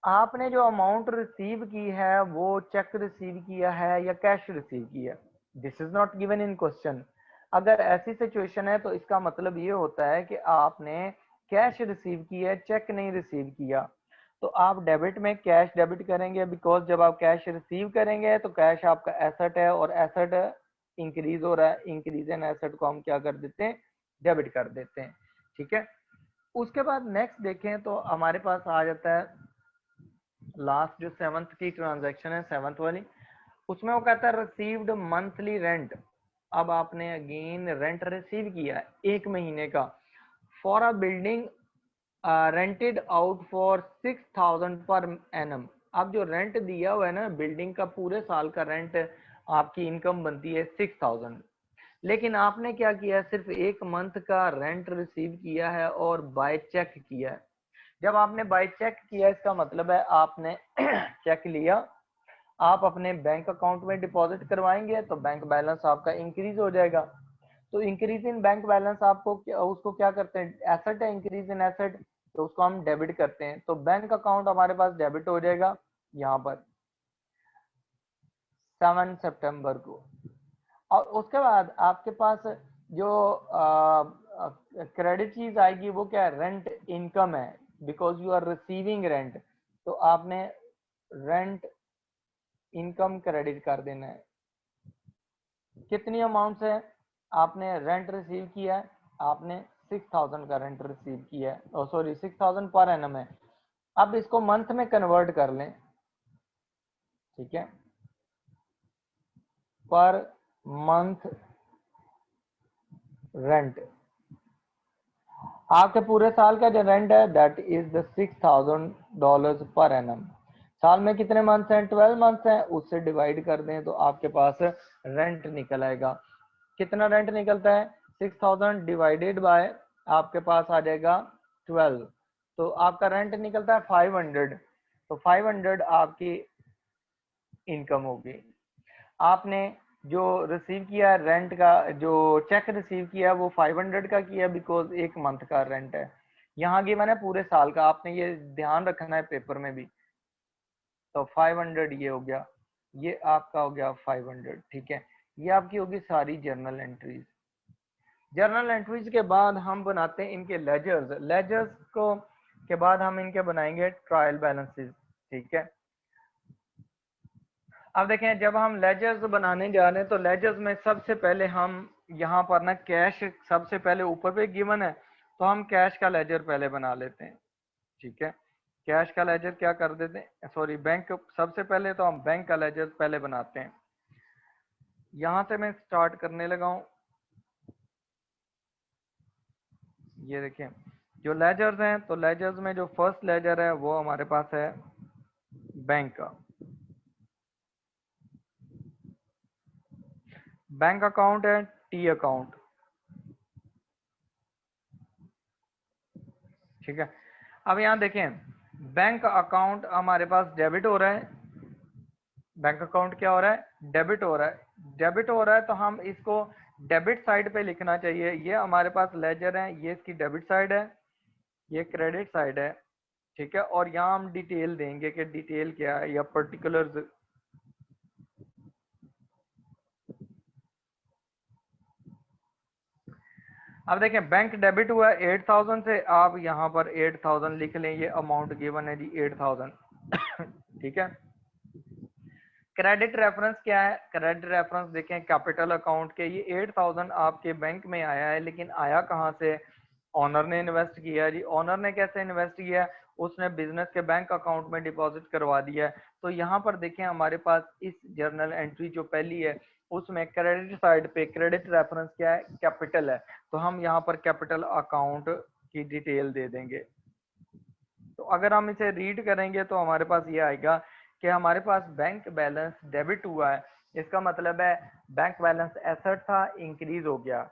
आपने जो अमाउंट रिसीव की है वो चेक रिसीव किया है या कैश रिसीव किया, this is not given in question. अगर ऐसी सिचुएशन है तो इसका मतलब ये होता है कि आपने कैश रिसीव किया है, चेक नहीं रिसीव किया। तो आप डेबिट में कैश डेबिट करेंगे, बिकॉज जब आप कैश रिसीव करेंगे तो कैश आपका एसेट है और एसेट इंक्रीज हो रहा है, इंक्रीज इन एसेट को हम क्या कर देते हैं, डेबिट कर देते हैं। ठीक है, उसके बाद नेक्स्ट देखें तो हमारे पास आ जाता है लास्ट जो सेवंथ की ट्रांजैक्शन है, सेवंथ वाली, उसमें वो कहता है रिसीव्ड मंथली रेंट। अब आपने अगेन रेंट रिसीव किया है 1 महीने का for a building rented out for 6,000 per annum. अब जो रेंट दिया हुआ है ना बिल्डिंग का, पूरे साल का रेंट आपकी इनकम बनती है 6,000, लेकिन आपने क्या किया है, सिर्फ 1 मंथ का रेंट रिसीव किया है और बाय चेक किया है। जब आपने बाय चेक किया इसका मतलब है आपने चेक लिया, आप अपने बैंक अकाउंट में डिपॉजिट करवाएंगे तो बैंक बैलेंस आपका इंक्रीज हो जाएगा। तो इंक्रीज इन बैंक बैलेंस आपको उसको क्या करते हैं, एसेट है, इंक्रीज इन एसेट, तो उसको हम डेबिट करते हैं। तो बैंक अकाउंट हमारे पास डेबिट हो जाएगा यहाँ पर 7 सितंबर को। और उसके बाद आपके पास जो क्रेडिट चीज आएगी वो क्या है, रेंट इनकम है, because you are receiving rent. तो आपने रेंट इनकम क्रेडिट कर देना है। कितनी अमाउंट से आपने रेंट रिसीव किया है, आपने 6,000 का रेंट रिसीव किया है, और सॉरी 6,000 पर एनम है। अब इसको मंथ में कन्वर्ट कर लें, ठीक है, पर मंथ रेंट, आपके पूरे साल का जो रेंट है that is the $6,000 per annum. साल में कितने मंथ हैं, 12 मंथ हैं, उससे डिवाइड कर दें तो आपके पास रेंट निकल आएगा। कितना रेंट निकलता है, 6,000 डिवाइडेड बाय आपके पास आ जाएगा 12, तो आपका रेंट निकलता है 500। तो 500 आपकी इनकम होगी। आपने जो रिसीव किया रेंट का, जो चेक रिसीव किया वो 500 का किया, बिकॉज 1 मंथ का रेंट है। यहाँ गिवन है पूरे साल का, आपने ये ध्यान रखना है पेपर में भी। तो 500 ये हो गया, ये आपका हो गया 500। ठीक है, ये आपकी होगी सारी जर्नल एंट्रीज। जर्नल एंट्रीज के बाद हम बनाते हैं इनके लेजर्स। लेजर्स को के बाद हम इनके बनाएंगे ट्रायल बैलेंसेस। ठीक है, अब देखें जब हम लेजर्स बनाने जा रहे हैं तो लेजर्स में सबसे पहले हम यहाँ पर ना कैश सबसे पहले ऊपर पे गिवन है, तो हम कैश का लेजर पहले बना लेते हैं। ठीक है, कैश का लेजर क्या कर देते हैं, सॉरी बैंक, सबसे पहले तो हम बैंक का लेजर पहले बनाते हैं। यहाँ से मैं स्टार्ट करने लगा हूँ। ये देखें जो लेजर्स हैं, तो लेजर्स में जो फर्स्ट लेजर है वो हमारे पास है बैंक का। बैंक अकाउंट है टी अकाउंट। ठीक है, अब यहाँ देखें बैंक अकाउंट हमारे पास डेबिट हो रहा है, बैंक अकाउंट क्या हो रहा है, डेबिट हो रहा है। डेबिट हो रहा है तो हम इसको डेबिट साइड पे लिखना चाहिए। ये हमारे पास लेजर है, ये इसकी डेबिट साइड है, ये क्रेडिट साइड है। ठीक है, और यहाँ हम डिटेल देंगे कि डिटेल क्या है या पर्टिकुलर। अब देखें बैंक डेबिट हुआ है 8,000 से, आप यहाँ पर 8,000 लिख लें, ये अमाउंट गिवन है जी 8,000। ठीक है, क्रेडिट रेफरेंस क्या है, क्रेडिट रेफरेंस देखें कैपिटल अकाउंट के, ये 8,000 आपके बैंक में आया है, लेकिन आया कहाँ से, ऑनर ने इन्वेस्ट किया जी। ऑनर ने कैसे इन्वेस्ट किया, उसने बिजनेस के बैंक अकाउंट में डिपॉजिट करवा दिया है। तो यहाँ पर देखें हमारे पास इस जर्नल एंट्री जो पहली है उसमें क्रेडिट साइड पे क्रेडिट रेफरेंस क्या है, कैपिटल है, तो हम यहाँ पर कैपिटल अकाउंट की डिटेल दे देंगे। तो अगर हम इसे रीड करेंगे तो हमारे पास ये आएगा कि हमारे पास बैंक बैलेंस डेबिट हुआ है, इसका मतलब है बैंक बैलेंस एसेट था, इंक्रीज हो गया।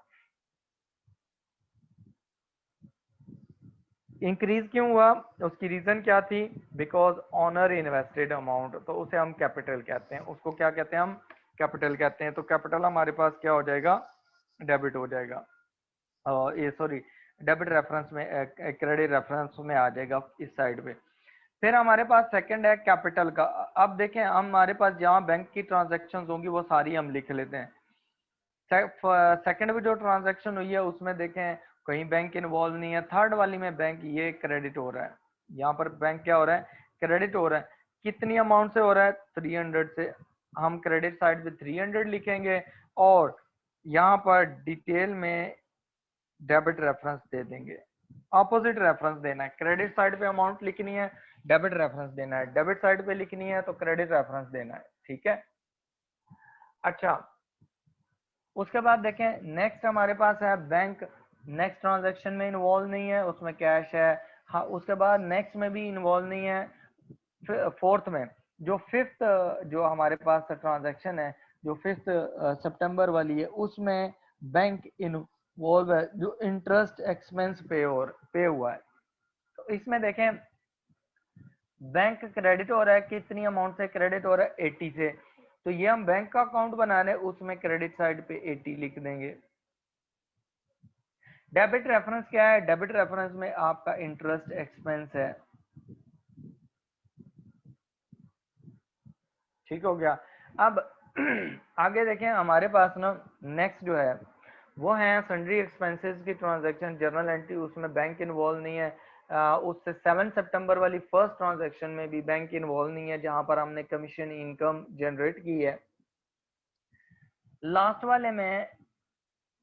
इंक्रीज क्यों हुआ, उसकी रीजन क्या थी, बिकॉज ऑनर इन्वेस्टेड अमाउंट, तो उसे हम कैपिटल कहते हैं, उसको क्या कहते हैं, हम कैपिटल कहते हैं। तो कैपिटल हमारे पास क्या हो जाएगा, डेबिट हो जाएगा, ये सॉरी डेबिट रेफरेंस में, क्रेडिट रेफरेंस में आ जाएगा इस साइड पे। फिर हमारे पास सेकंड है कैपिटल का। अब देखें हमारे पास जहाँ बैंक की ट्रांजैक्शंस होंगी वो सारी हम लिख लेते हैं। सेकंड में जो ट्रांजैक्शन हुई है उसमें देखें कहीं बैंक इन्वॉल्व नहीं है। थर्ड वाली में बैंक ये क्रेडिट हो रहा है, यहाँ पर बैंक क्या हो रहा है, क्रेडिट हो रहा है। कितनी अमाउंट से हो रहा है, 300 से। हम क्रेडिट साइड पे 300 लिखेंगे और यहाँ पर डिटेल में डेबिट रेफरेंस दे देंगे। ऑपोजिट रेफरेंस देना है, क्रेडिट साइड पे अमाउंट लिखनी है, डेबिट रेफरेंस देना है। डेबिट साइड पे लिखनी है तो क्रेडिट रेफरेंस देना है, ठीक है। अच्छा, उसके बाद देखें नेक्स्ट हमारे पास है बैंक। नेक्स्ट ट्रांजैक्शन में इन्वॉल्व नहीं है, उसमें कैश है। हाँ, उसके बाद नेक्स्ट में भी इन्वॉल्व नहीं है। फोर्थ में जो फिफ्थ जो हमारे पास ट्रांजैक्शन है, जो 5 सितंबर वाली है, उसमें बैंक इन्वॉल्व है, जो इंटरेस्ट एक्सपेंस पे हुआ है। तो इसमें देखें बैंक क्रेडिट हो रहा है, कितनी अमाउंट से क्रेडिट हो रहा है, 80 से। तो ये हम बैंक का अकाउंट बना रहे हैं, उसमें क्रेडिट साइड पे 80 लिख देंगे। डेबिट रेफरेंस क्या है, डेबिट रेफरेंस में आपका इंटरेस्ट एक्सपेंस है, ठीक हो गया। अब आगे देखें हमारे पास ना नेक्स्ट जो है वो है सन्ड्री एक्सपेंसेस की ट्रांजैक्शन, जर्नल एंट्री, उसमें बैंक इन्वॉल्व नहीं है। उससे 7 सितंबर वाली फर्स्ट ट्रांजैक्शन में भी बैंक इन्वॉल्व नहीं है, जहां पर हमने कमीशन इनकम जनरेट की है। लास्ट वाले में,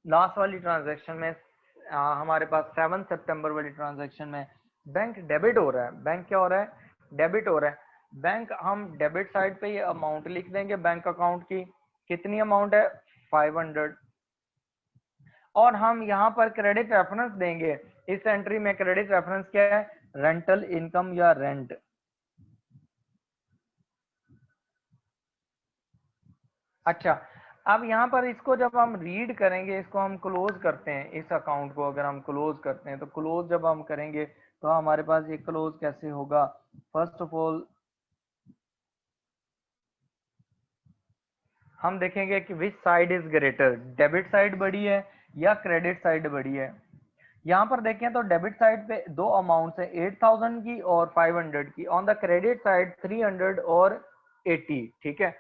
लास्ट वाली ट्रांजैक्शन में हमारे पास 7 सितंबर वाली ट्रांजैक्शन में बैंक डेबिट हो रहा है। बैंक क्या हो रहा है, डेबिट हो रहा है। बैंक हम डेबिट साइड पे ये अमाउंट लिख देंगे बैंक अकाउंट की, कितनी अमाउंट है, 500। और हम यहाँ पर क्रेडिट रेफरेंस देंगे। इस एंट्री में क्रेडिट रेफरेंस क्या है, रेंटल इनकम या रेंट। अच्छा, अब यहाँ पर इसको जब हम रीड करेंगे, इसको हम क्लोज करते हैं, इस अकाउंट को अगर हम क्लोज करते हैं तो क्लोज जब हम करेंगे तो हमारे पास ये क्लोज कैसे होगा। फर्स्ट ऑफ ऑल हम देखेंगे कि which side is greater, debit side बड़ी है या क्रेडिट साइड बड़ी है। यहाँ पर देखें तो डेबिट साइड पे दो अमाउंट है, 8000 की और 500 की। ऑन द क्रेडिट साइड 300 और 80, ठीक है।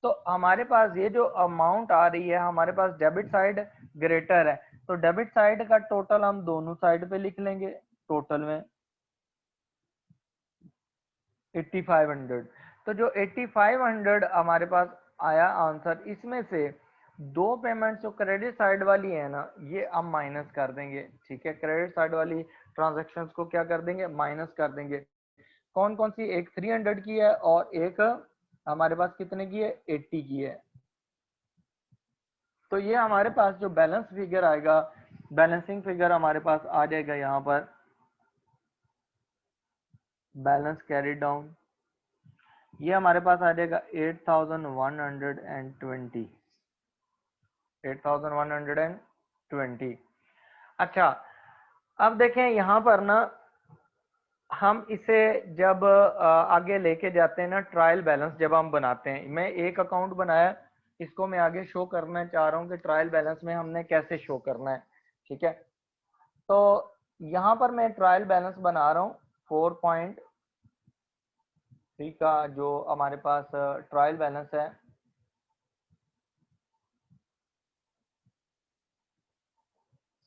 तो हमारे पास ये जो अमाउंट आ रही है, हमारे पास डेबिट साइड ग्रेटर है, तो डेबिट साइड का टोटल हम दोनों साइड पे लिख लेंगे। टोटल में 8500। तो जो 8500 हमारे पास आया आंसर, इसमें से दो पेमेंट जो क्रेडिट साइड वाली है ना, ये हम माइनस कर देंगे, ठीक है। क्रेडिट साइड वाली ट्रांजेक्शन्स को क्या कर देंगे, माइनस कर देंगे। कौन कौन सी, एक 300 की है और एक हमारे पास कितने की है, 80 की है। तो ये हमारे पास जो बैलेंस फिगर आएगा, बैलेंसिंग फिगर हमारे पास आ जाएगा यहाँ पर, बैलेंस कैरी डाउन। ये हमारे पास आ जाएगा 8120, 8120। अच्छा, अब देखें यहाँ पर ना हम इसे जब आगे लेके जाते हैं ना, ट्रायल बैलेंस जब हम बनाते हैं, मैं एक अकाउंट बनाया, इसको मैं आगे शो करना चाह रहा हूँ कि ट्रायल बैलेंस में हमने कैसे शो करना है, ठीक है। तो यहाँ पर मैं ट्रायल बैलेंस बना रहा हूँ 4.3 का, जो हमारे पास ट्रायल बैलेंस है।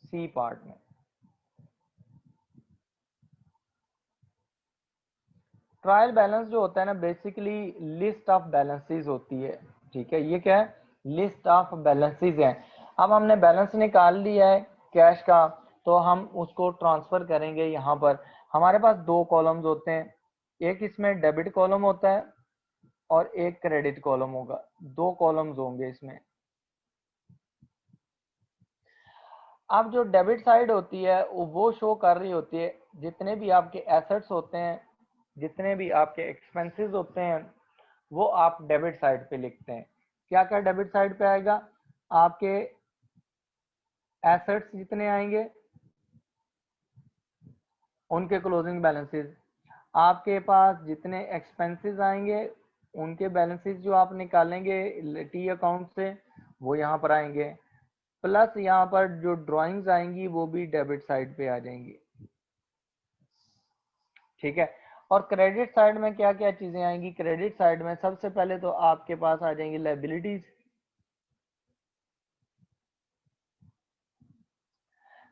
सी पार्ट में ट्रायल बैलेंस जो होता है ना, बेसिकली लिस्ट ऑफ बैलेंसेस होती है, ठीक है। ये क्या है, लिस्ट ऑफ बैलेंसेस है। अब हमने बैलेंस निकाल लिया है कैश का, तो हम उसको ट्रांसफर करेंगे। यहाँ पर हमारे पास दो कॉलम्स होते हैं, एक इसमें डेबिट कॉलम होता है और एक क्रेडिट कॉलम होगा, दो कॉलम्स होंगे इसमें। अब जो डेबिट साइड होती है वो शो कर रही होती है जितने भी आपके एसेट्स होते हैं, जितने भी आपके एक्सपेंसेस होते हैं, वो आप डेबिट साइड पे लिखते हैं। क्या क्या डेबिट साइड पे आएगा, आपके एसेट्स जितने आएंगे उनके क्लोजिंग बैलेंसेस, आपके पास जितने एक्सपेंसेस आएंगे उनके बैलेंसेस जो आप निकालेंगे टी अकाउंट से, वो यहाँ पर आएंगे। प्लस यहाँ पर जो ड्राइंग्स आएंगी वो भी डेबिट साइड पे आ जाएंगी, ठीक है। और क्रेडिट साइड में क्या क्या चीजें आएंगी? क्रेडिट साइड में सबसे पहले तो आपके पास आ जाएंगी लायबिलिटीज,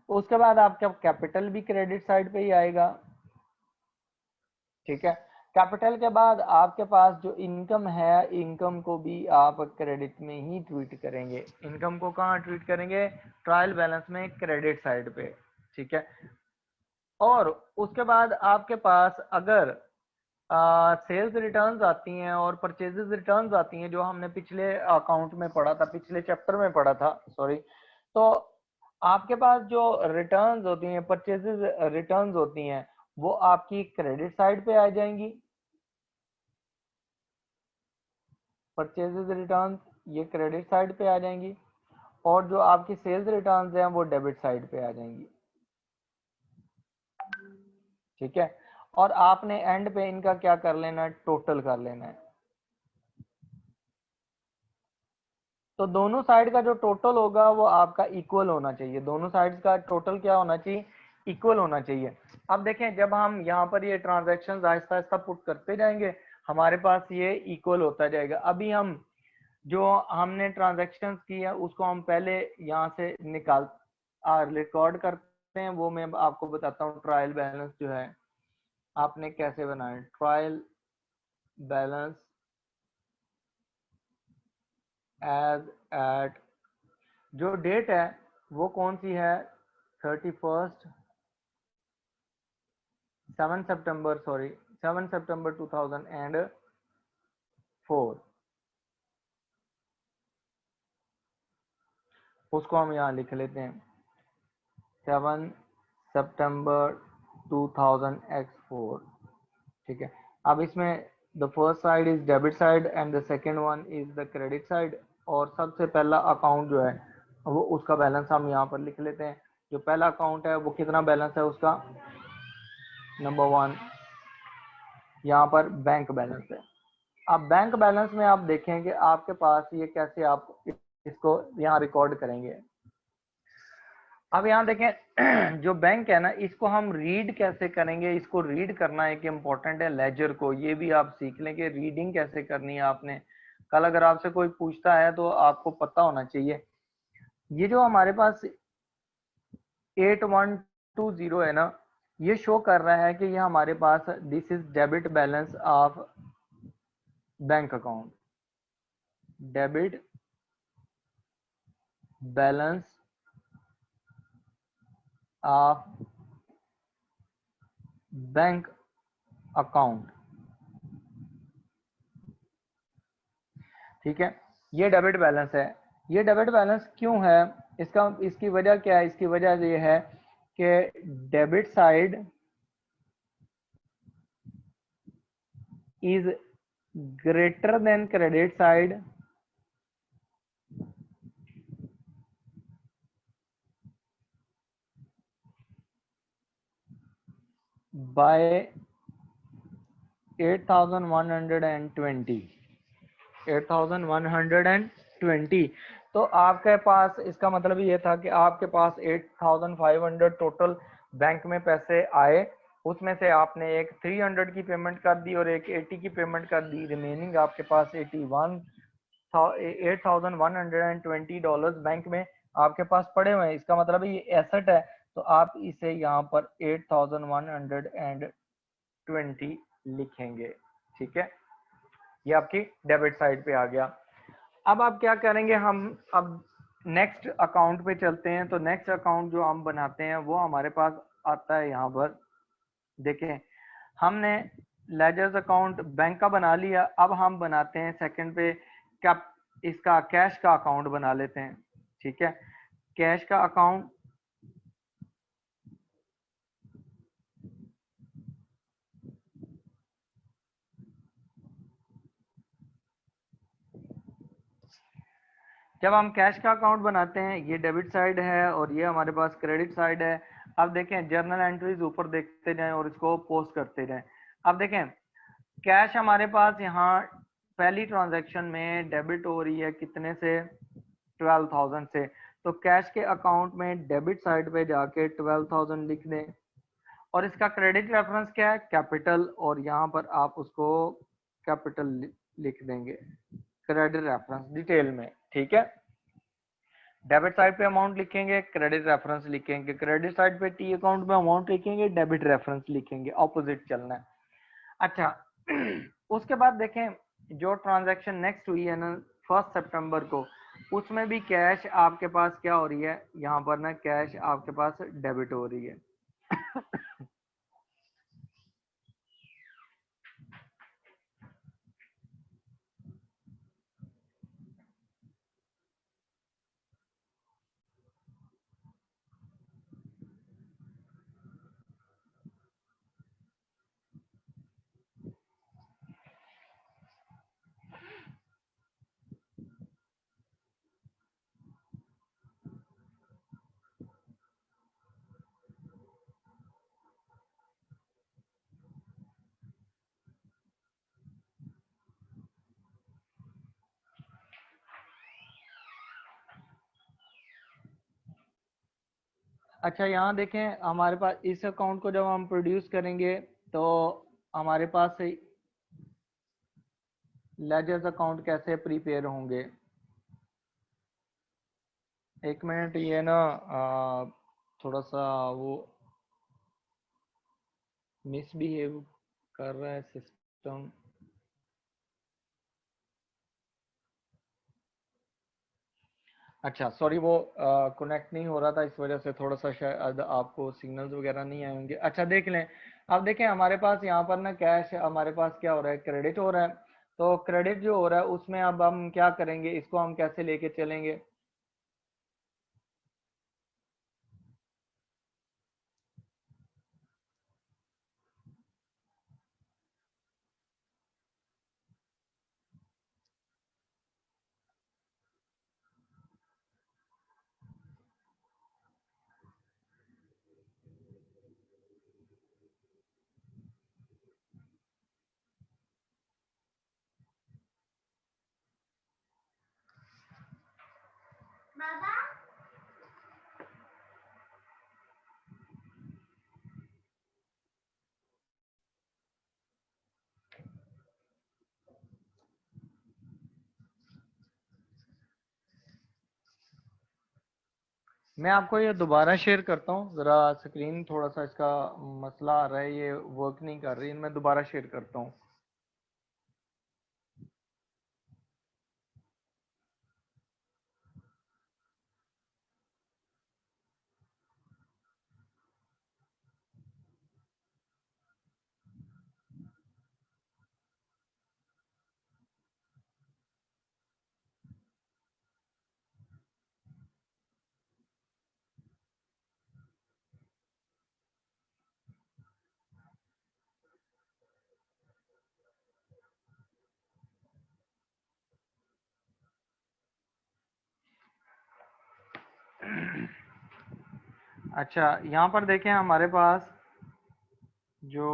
उसके बाद आपका कैपिटल भी क्रेडिट साइड पे ही आएगा, ठीक है। कैपिटल के बाद आपके पास जो इनकम है, इनकम को भी आप क्रेडिट में ही ट्रीट करेंगे। इनकम को कहाँ ट्रीट करेंगे? ट्रायल बैलेंस में क्रेडिट साइड पे, ठीक है। और उसके बाद आपके पास अगर सेल्स रिटर्न्स आती हैं और परचेजेस रिटर्न्स आती हैं, जो हमने पिछले अकाउंट में पढ़ा था, पिछले चैप्टर में पढ़ा था, सॉरी, तो आपके पास जो रिटर्न्स होती हैं, परचेजेस रिटर्न्स होती हैं, वो आपकी क्रेडिट साइड पे आ जाएंगी। परचेजेस रिटर्न्स ये क्रेडिट साइड पे आ जाएंगी, और जो आपकी सेल्स रिटर्न्स हैं वो डेबिट साइड पे आ जाएंगी, ठीक है। और आपने एंड पे इनका क्या कर लेना है? टोटल कर लेना है। तो दोनों साइड का जो टोटल होगा वो आपका इक्वल होना चाहिए। दोनों साइड्स का टोटल क्या होना चाहिए? इक्वल होना चाहिए। अब देखें, जब हम यहाँ पर ये ट्रांजैक्शंस आहिस्ता आहिस्ता पुट करते जाएंगे, हमारे पास ये इक्वल होता जाएगा। अभी हम जो हमने ट्रांजैक्शंस की है उसको हम पहले यहाँ से निकाल रिकॉर्ड करते हैं, वो मैं आपको बताता हूँ। ट्रायल बैलेंस जो है आपने कैसे बनाया? ट्रायल बैलेंस एज एट, जो डेट है वो कौन सी है? 31 7 सितंबर, सॉरी 7 सितंबर 2004, उसको हम यहाँ लिख लेते हैं 7 सितंबर 2004, ठीक है। अब इसमें the first side is debit side and the second one is the credit side. और सबसे पहला अकाउंट जो है वो उसका बैलेंस हम यहाँ पर लिख लेते हैं। जो पहला अकाउंट है वो कितना बैलेंस है उसका? नंबर 1 यहाँ पर बैंक बैलेंस है। अब बैंक बैलेंस में आप देखें कि आपके पास ये कैसे आप इसको यहाँ रिकॉर्ड करेंगे। अब यहाँ देखें जो बैंक है ना, इसको हम रीड कैसे करेंगे? इसको रीड करना एक इम्पोर्टेंट है लेजर को। ये भी आप सीख लें कि रीडिंग कैसे करनी है आपने। कल अगर आपसे कोई पूछता है तो आपको पता होना चाहिए। ये जो हमारे पास 8120 है ना, ये शो कर रहा है कि ये हमारे पास this is debit balance of bank account, debit balance of bank account, ठीक है। ये डेबिट बैलेंस है। ये डेबिट बैलेंस क्यों है? इसकी वजह क्या है? इसकी वजह ये है कि debit side is greater than credit side bye 8120। 8120। तो आपके पास, इसका मतलब ये था कि आपके पास 8500 टोटल बैंक में पैसे आए, उसमें से आपने एक 300 की पेमेंट कर दी और एक 80 की पेमेंट कर दी। रिमेनिंग आपके पास 8120 डॉलर्स बैंक में आपके पास पड़े हुए हैं। इसका मतलब ये एसेट है, तो आप इसे यहाँ पर 8120 लिखेंगे, ठीक है। ये आपकी डेबिट साइड पे आ गया। अब आप क्या करेंगे? हम अब नेक्स्ट अकाउंट पे चलते हैं। तो नेक्स्ट अकाउंट जो हम बनाते हैं वो हमारे पास आता है यहाँ पर। देखें, हमने लेजर्स अकाउंट बैंक का बना लिया। अब हम बनाते हैं सेकंड पे क्या, इसका कैश का अकाउंट बना लेते हैं, ठीक है। कैश का अकाउंट, जब हम कैश का अकाउंट बनाते हैं, ये डेबिट साइड है और ये हमारे पास क्रेडिट साइड है। अब देखें, जर्नल एंट्रीज ऊपर देखते जाएं और इसको पोस्ट करते जाएं। अब देखें, कैश हमारे पास यहाँ पहली ट्रांजैक्शन में डेबिट हो रही है कितने से? 12,000 से। तो कैश के अकाउंट में डेबिट साइड पे जाके 12,000 लिख दें और इसका क्रेडिट रेफरेंस क्या है, कैपिटल, और यहाँ पर आप उसको कैपिटल लिख देंगे क्रेडिट रेफरेंस डिटेल में, ठीक है। डेबिट साइड पे अमाउंट लिखेंगे, क्रेडिट रेफरेंस लिखेंगे, क्रेडिट साइड पे टी अकाउंट में अमाउंट लिखेंगे, डेबिट रेफरेंस लिखेंगे, ऑपोजिट चलना है। अच्छा उसके बाद देखें जो ट्रांजैक्शन नेक्स्ट हुई है ना 1 सितंबर को, उसमें भी कैश आपके पास क्या हो रही है, यहाँ पर ना कैश आपके पास डेबिट हो रही है। अच्छा यहाँ देखें हमारे पास इस अकाउंट को जब हम प्रोड्यूस करेंगे तो हमारे पास लेजर्स अकाउंट कैसे प्रिपेयर होंगे। एक मिनट, ये ना थोड़ा सा वो मिसबिहेव कर रहा है सिस्टम। अच्छा सॉरी, वो कनेक्ट नहीं हो रहा था, इस वजह से थोड़ा सा शायद आपको सिग्नल्स वगैरह नहीं आए होंगे। अच्छा देख लें, अब देखें हमारे पास यहाँ पर ना कैश हमारे पास क्या हो रहा है, क्रेडिट हो रहा है। तो क्रेडिट जो हो रहा है उसमें अब हम क्या करेंगे, इसको हम कैसे लेके चलेंगे। मैं आपको ये दोबारा शेयर करता हूँ, ज़रा स्क्रीन थोड़ा सा इसका मसला आ रहा है, ये वर्क नहीं कर रही, मैं दोबारा शेयर करता हूँ। अच्छा यहाँ पर देखें हमारे पास जो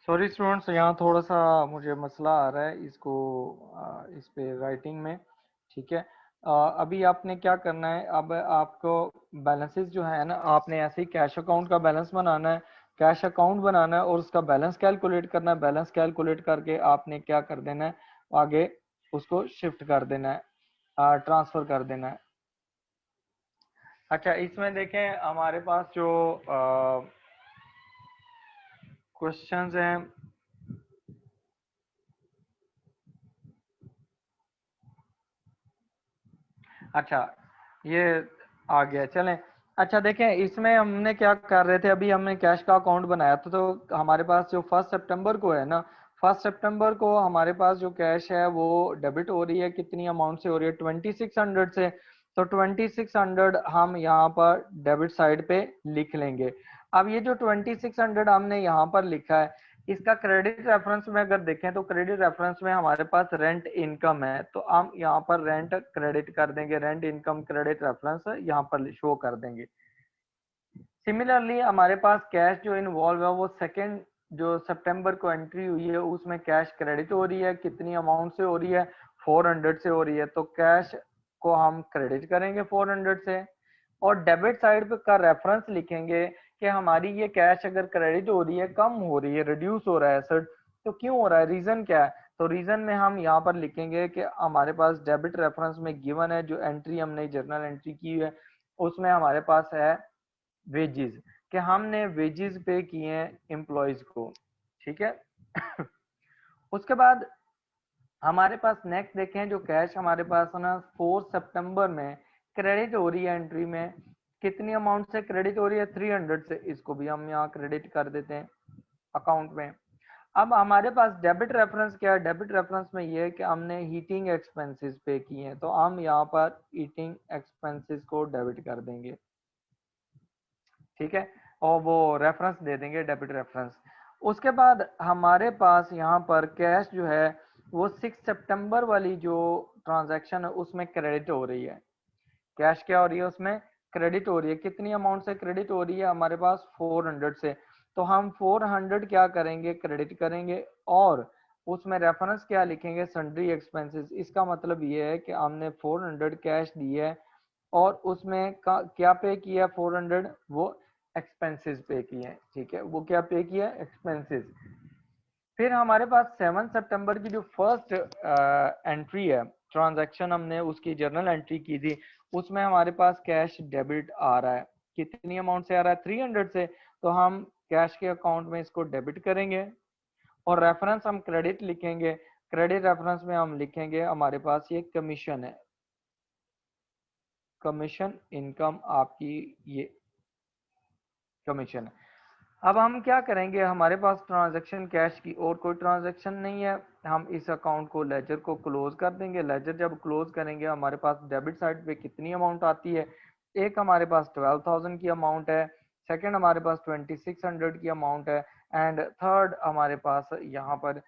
सॉरी स्टूडेंट्स, यहाँ थोड़ा सा मुझे मसला आ रहा है इसको इस पे राइटिंग में, ठीक है। अभी आपने क्या करना है, अब आपको बैलेंसेस जो है ना, आपने ऐसे ही कैश अकाउंट का बैलेंस बनाना है। कैश अकाउंट बनाना है और उसका बैलेंस कैलकुलेट करना है। बैलेंस कैलकुलेट करके आपने क्या कर देना है, आगे उसको शिफ्ट कर देना है, ट्रांसफर कर देना है। अच्छा, इसमें देखें हमारे पास जो क्वेश्चंस हैं, अच्छा ये आ गया, चलें। अच्छा देखें, इसमें हमने क्या कर रहे थे, अभी हमने कैश का अकाउंट बनाया था, तो हमारे पास जो 1 सितंबर को है ना, 1 सितंबर को हमारे पास जो कैश है वो डेबिट हो रही है, कितनी अमाउंट से हो रही है, 2600 से। तो 2600 हम यहाँ पर डेबिट साइड पे लिख लेंगे। अब ये जो 2600 हमने यहाँ पर लिखा है, इसका क्रेडिट रेफरेंस में अगर देखें तो क्रेडिट रेफरेंस में हमारे पास रेंट इनकम है, तो हम यहाँ पर रेंट क्रेडिट कर देंगे, रेंट इनकम क्रेडिट रेफरेंस यहाँ पर शो कर देंगे। सिमिलरली हमारे पास कैश जो इन्वॉल्व है वो सेकेंड जो सितंबर को एंट्री हुई है उसमें कैश क्रेडिट हो रही है, कितनी अमाउंट से हो रही है, 400 से हो रही है, तो कैश को हम क्रेडिट करेंगे 400 से। और डेबिट साइड पे का रेफरेंस लिखेंगे कि हमारी ये कैश अगर क्रेडिट हो रही है, कम हो रही है, रिड्यूस हो रहा है एसेट, तो क्यों हो रहा है, रीजन क्या है। तो रीजन में हम यहाँ पर लिखेंगे कि हमारे पास डेबिट रेफरेंस में गिवन है, जो एंट्री हमने जर्नल एंट्री की है उसमें हमारे पास है वेजेस, कि हमने वेजेस पे किए हैं एम्प्लॉयज को, ठीक है। उसके बाद हमारे पास नेक्स्ट देखें, जो कैश हमारे पास है ना 4 सितंबर में क्रेडिट हो रही है, एंट्री में कितनी अमाउंट से क्रेडिट हो रही है, 300 से, इसको भी हम यहाँ क्रेडिट कर देते हैं अकाउंट में। अब हमारे पास डेबिट रेफरेंस क्या है, डेबिट रेफरेंस में ये है कि हमने हीटिंग एक्सपेंसेस पे किए हैं, तो हम यहाँ पर हीटिंग एक्सपेंसेस को डेबिट कर देंगे, ठीक है, और वो रेफरेंस दे देंगे डेबिट रेफरेंस। उसके बाद हमारे पास यहाँ पर कैश जो है वो 6 सितंबर वाली जो ट्रांजैक्शन है उसमें क्रेडिट हो रही है, कैश क्या हो रही है उसमें, क्रेडिट हो रही है, कितनी अमाउंट से क्रेडिट हो रही है, हमारे पास 400 से। तो हम 400 क्या करेंगे, क्रेडिट करेंगे, और उसमें रेफरेंस क्या लिखेंगे, सन्ड्री एक्सपेंसेस। इसका मतलब ये है कि हमने 400 कैश दी है और उसमें क्या पे किया, 400 वो एक्सपेंसेस पे किए हैं, ठीक है, वो क्या पे किया, एक्सपेंसेस। फिर हमारे पास 7 सितंबर की जो फर्स्ट एंट्री है, ट्रांजैक्शन हमने उसकी जर्नल एंट्री की थी, उसमें हमारे पास कैश डेबिट आ रहा है, कितनी अमाउंट से आ रहा है, 300 से। तो हम कैश के अकाउंट में इसको डेबिट करेंगे और रेफरेंस हम क्रेडिट लिखेंगे। क्रेडिट रेफरेंस में हम लिखेंगे हमारे पास ये कमीशन है, कमीशन इनकम आपकी ये कमीशन है। अब हम क्या करेंगे, हमारे पास ट्रांजैक्शन कैश की और कोई ट्रांजैक्शन नहीं है, हम इस अकाउंट को लेजर को क्लोज कर देंगे। लेजर जब क्लोज करेंगे हमारे पास डेबिट साइड पे कितनी अमाउंट आती है, एक हमारे पास 12,000 की अमाउंट है, सेकंड हमारे पास 2600 की अमाउंट है, एंड थर्ड हमारे पास यहाँ पर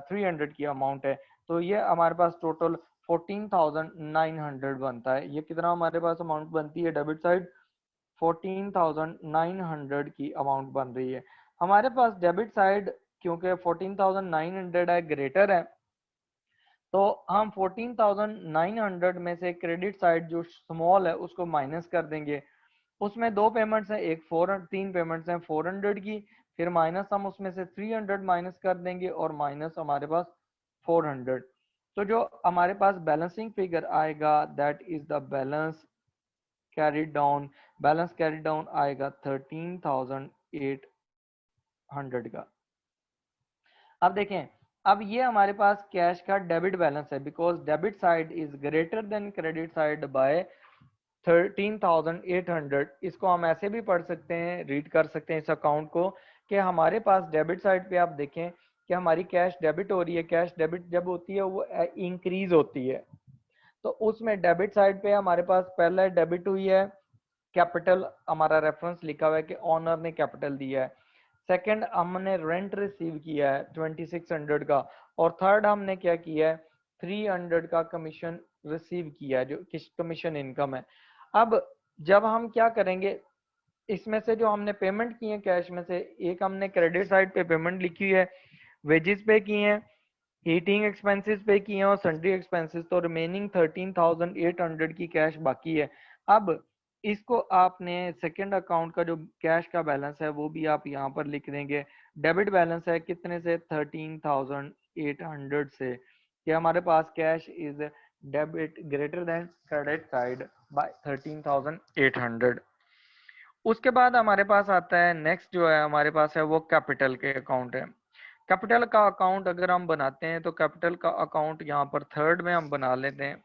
300 की अमाउंट है। तो ये हमारे पास टोटल 14,900 बनता है। ये कितना हमारे पास अमाउंट बनती है डेबिट साइड, 14,900 की अमाउंट बन रही है हमारे पास डेबिट साइड। क्योंकि 14,900 है, ग्रेटर है, तो हम 14,900 में से क्रेडिट साइड जो स्मॉल है उसको माइनस कर देंगे। उसमें दो पेमेंट्स हैं, एक तीन पेमेंट्स हैं 400 की, फिर माइनस हम उसमें से 300 माइनस कर देंगे और माइनस हमारे पास 400। तो जो हमारे पास बैलेंसिंग फिगर आएगा that is the balance carried down, balance carried down आएगा 13,800 का। अब देखें, अब ये हमारे पास कैश का डेबिट बैलेंस है, because debit side is greater than credit side by 13,800। इसको हम ऐसे भी पढ़ सकते हैं, रीड कर सकते हैं इस अकाउंट को, कि हमारे पास डेबिट साइड पे आप देखें कि हमारी कैश डेबिट हो रही है। कैश डेबिट जब होती है वो इंक्रीज होती है, तो उसमें डेबिट साइड पे हमारे पास पहला डेबिट हुई है कैपिटल, हमारा रेफरेंस लिखा हुआ है कि ऑनर ने कैपिटल दिया है। सेकंड हमने रेंट रिसीव किया है 2600 का, और थर्ड हमने क्या किया है, 300 का कमीशन रिसीव किया है, जो कमीशन इनकम है। अब जब हम क्या करेंगे, इसमें से जो हमने पेमेंट की है कैश में से, एक हमने क्रेडिट साइड पे पेमेंट लिखी हुई है, वेजेस पे किए हैं, हीटिंग एक्सपेंसेस पे किए हैं और सन्ड्री एक्सपेंसेस, तो रिमेनिंग 13,800 की कैश बाकी है। अब इसको आपने सेकंड अकाउंट का जो कैश का बैलेंस है वो भी आप यहाँ पर लिख देंगे। डेबिट बैलेंस है कितने से, 13,800 से, कि हमारे पास cash is debit greater than credit side by 13,800। उसके बाद हमारे पास आता है नेक्स्ट जो है हमारे पास है वो कैपिटल के अकाउंट है। कैपिटल का अकाउंट अगर हम बनाते हैं तो कैपिटल का अकाउंट यहाँ पर थर्ड में हम बना लेते हैं।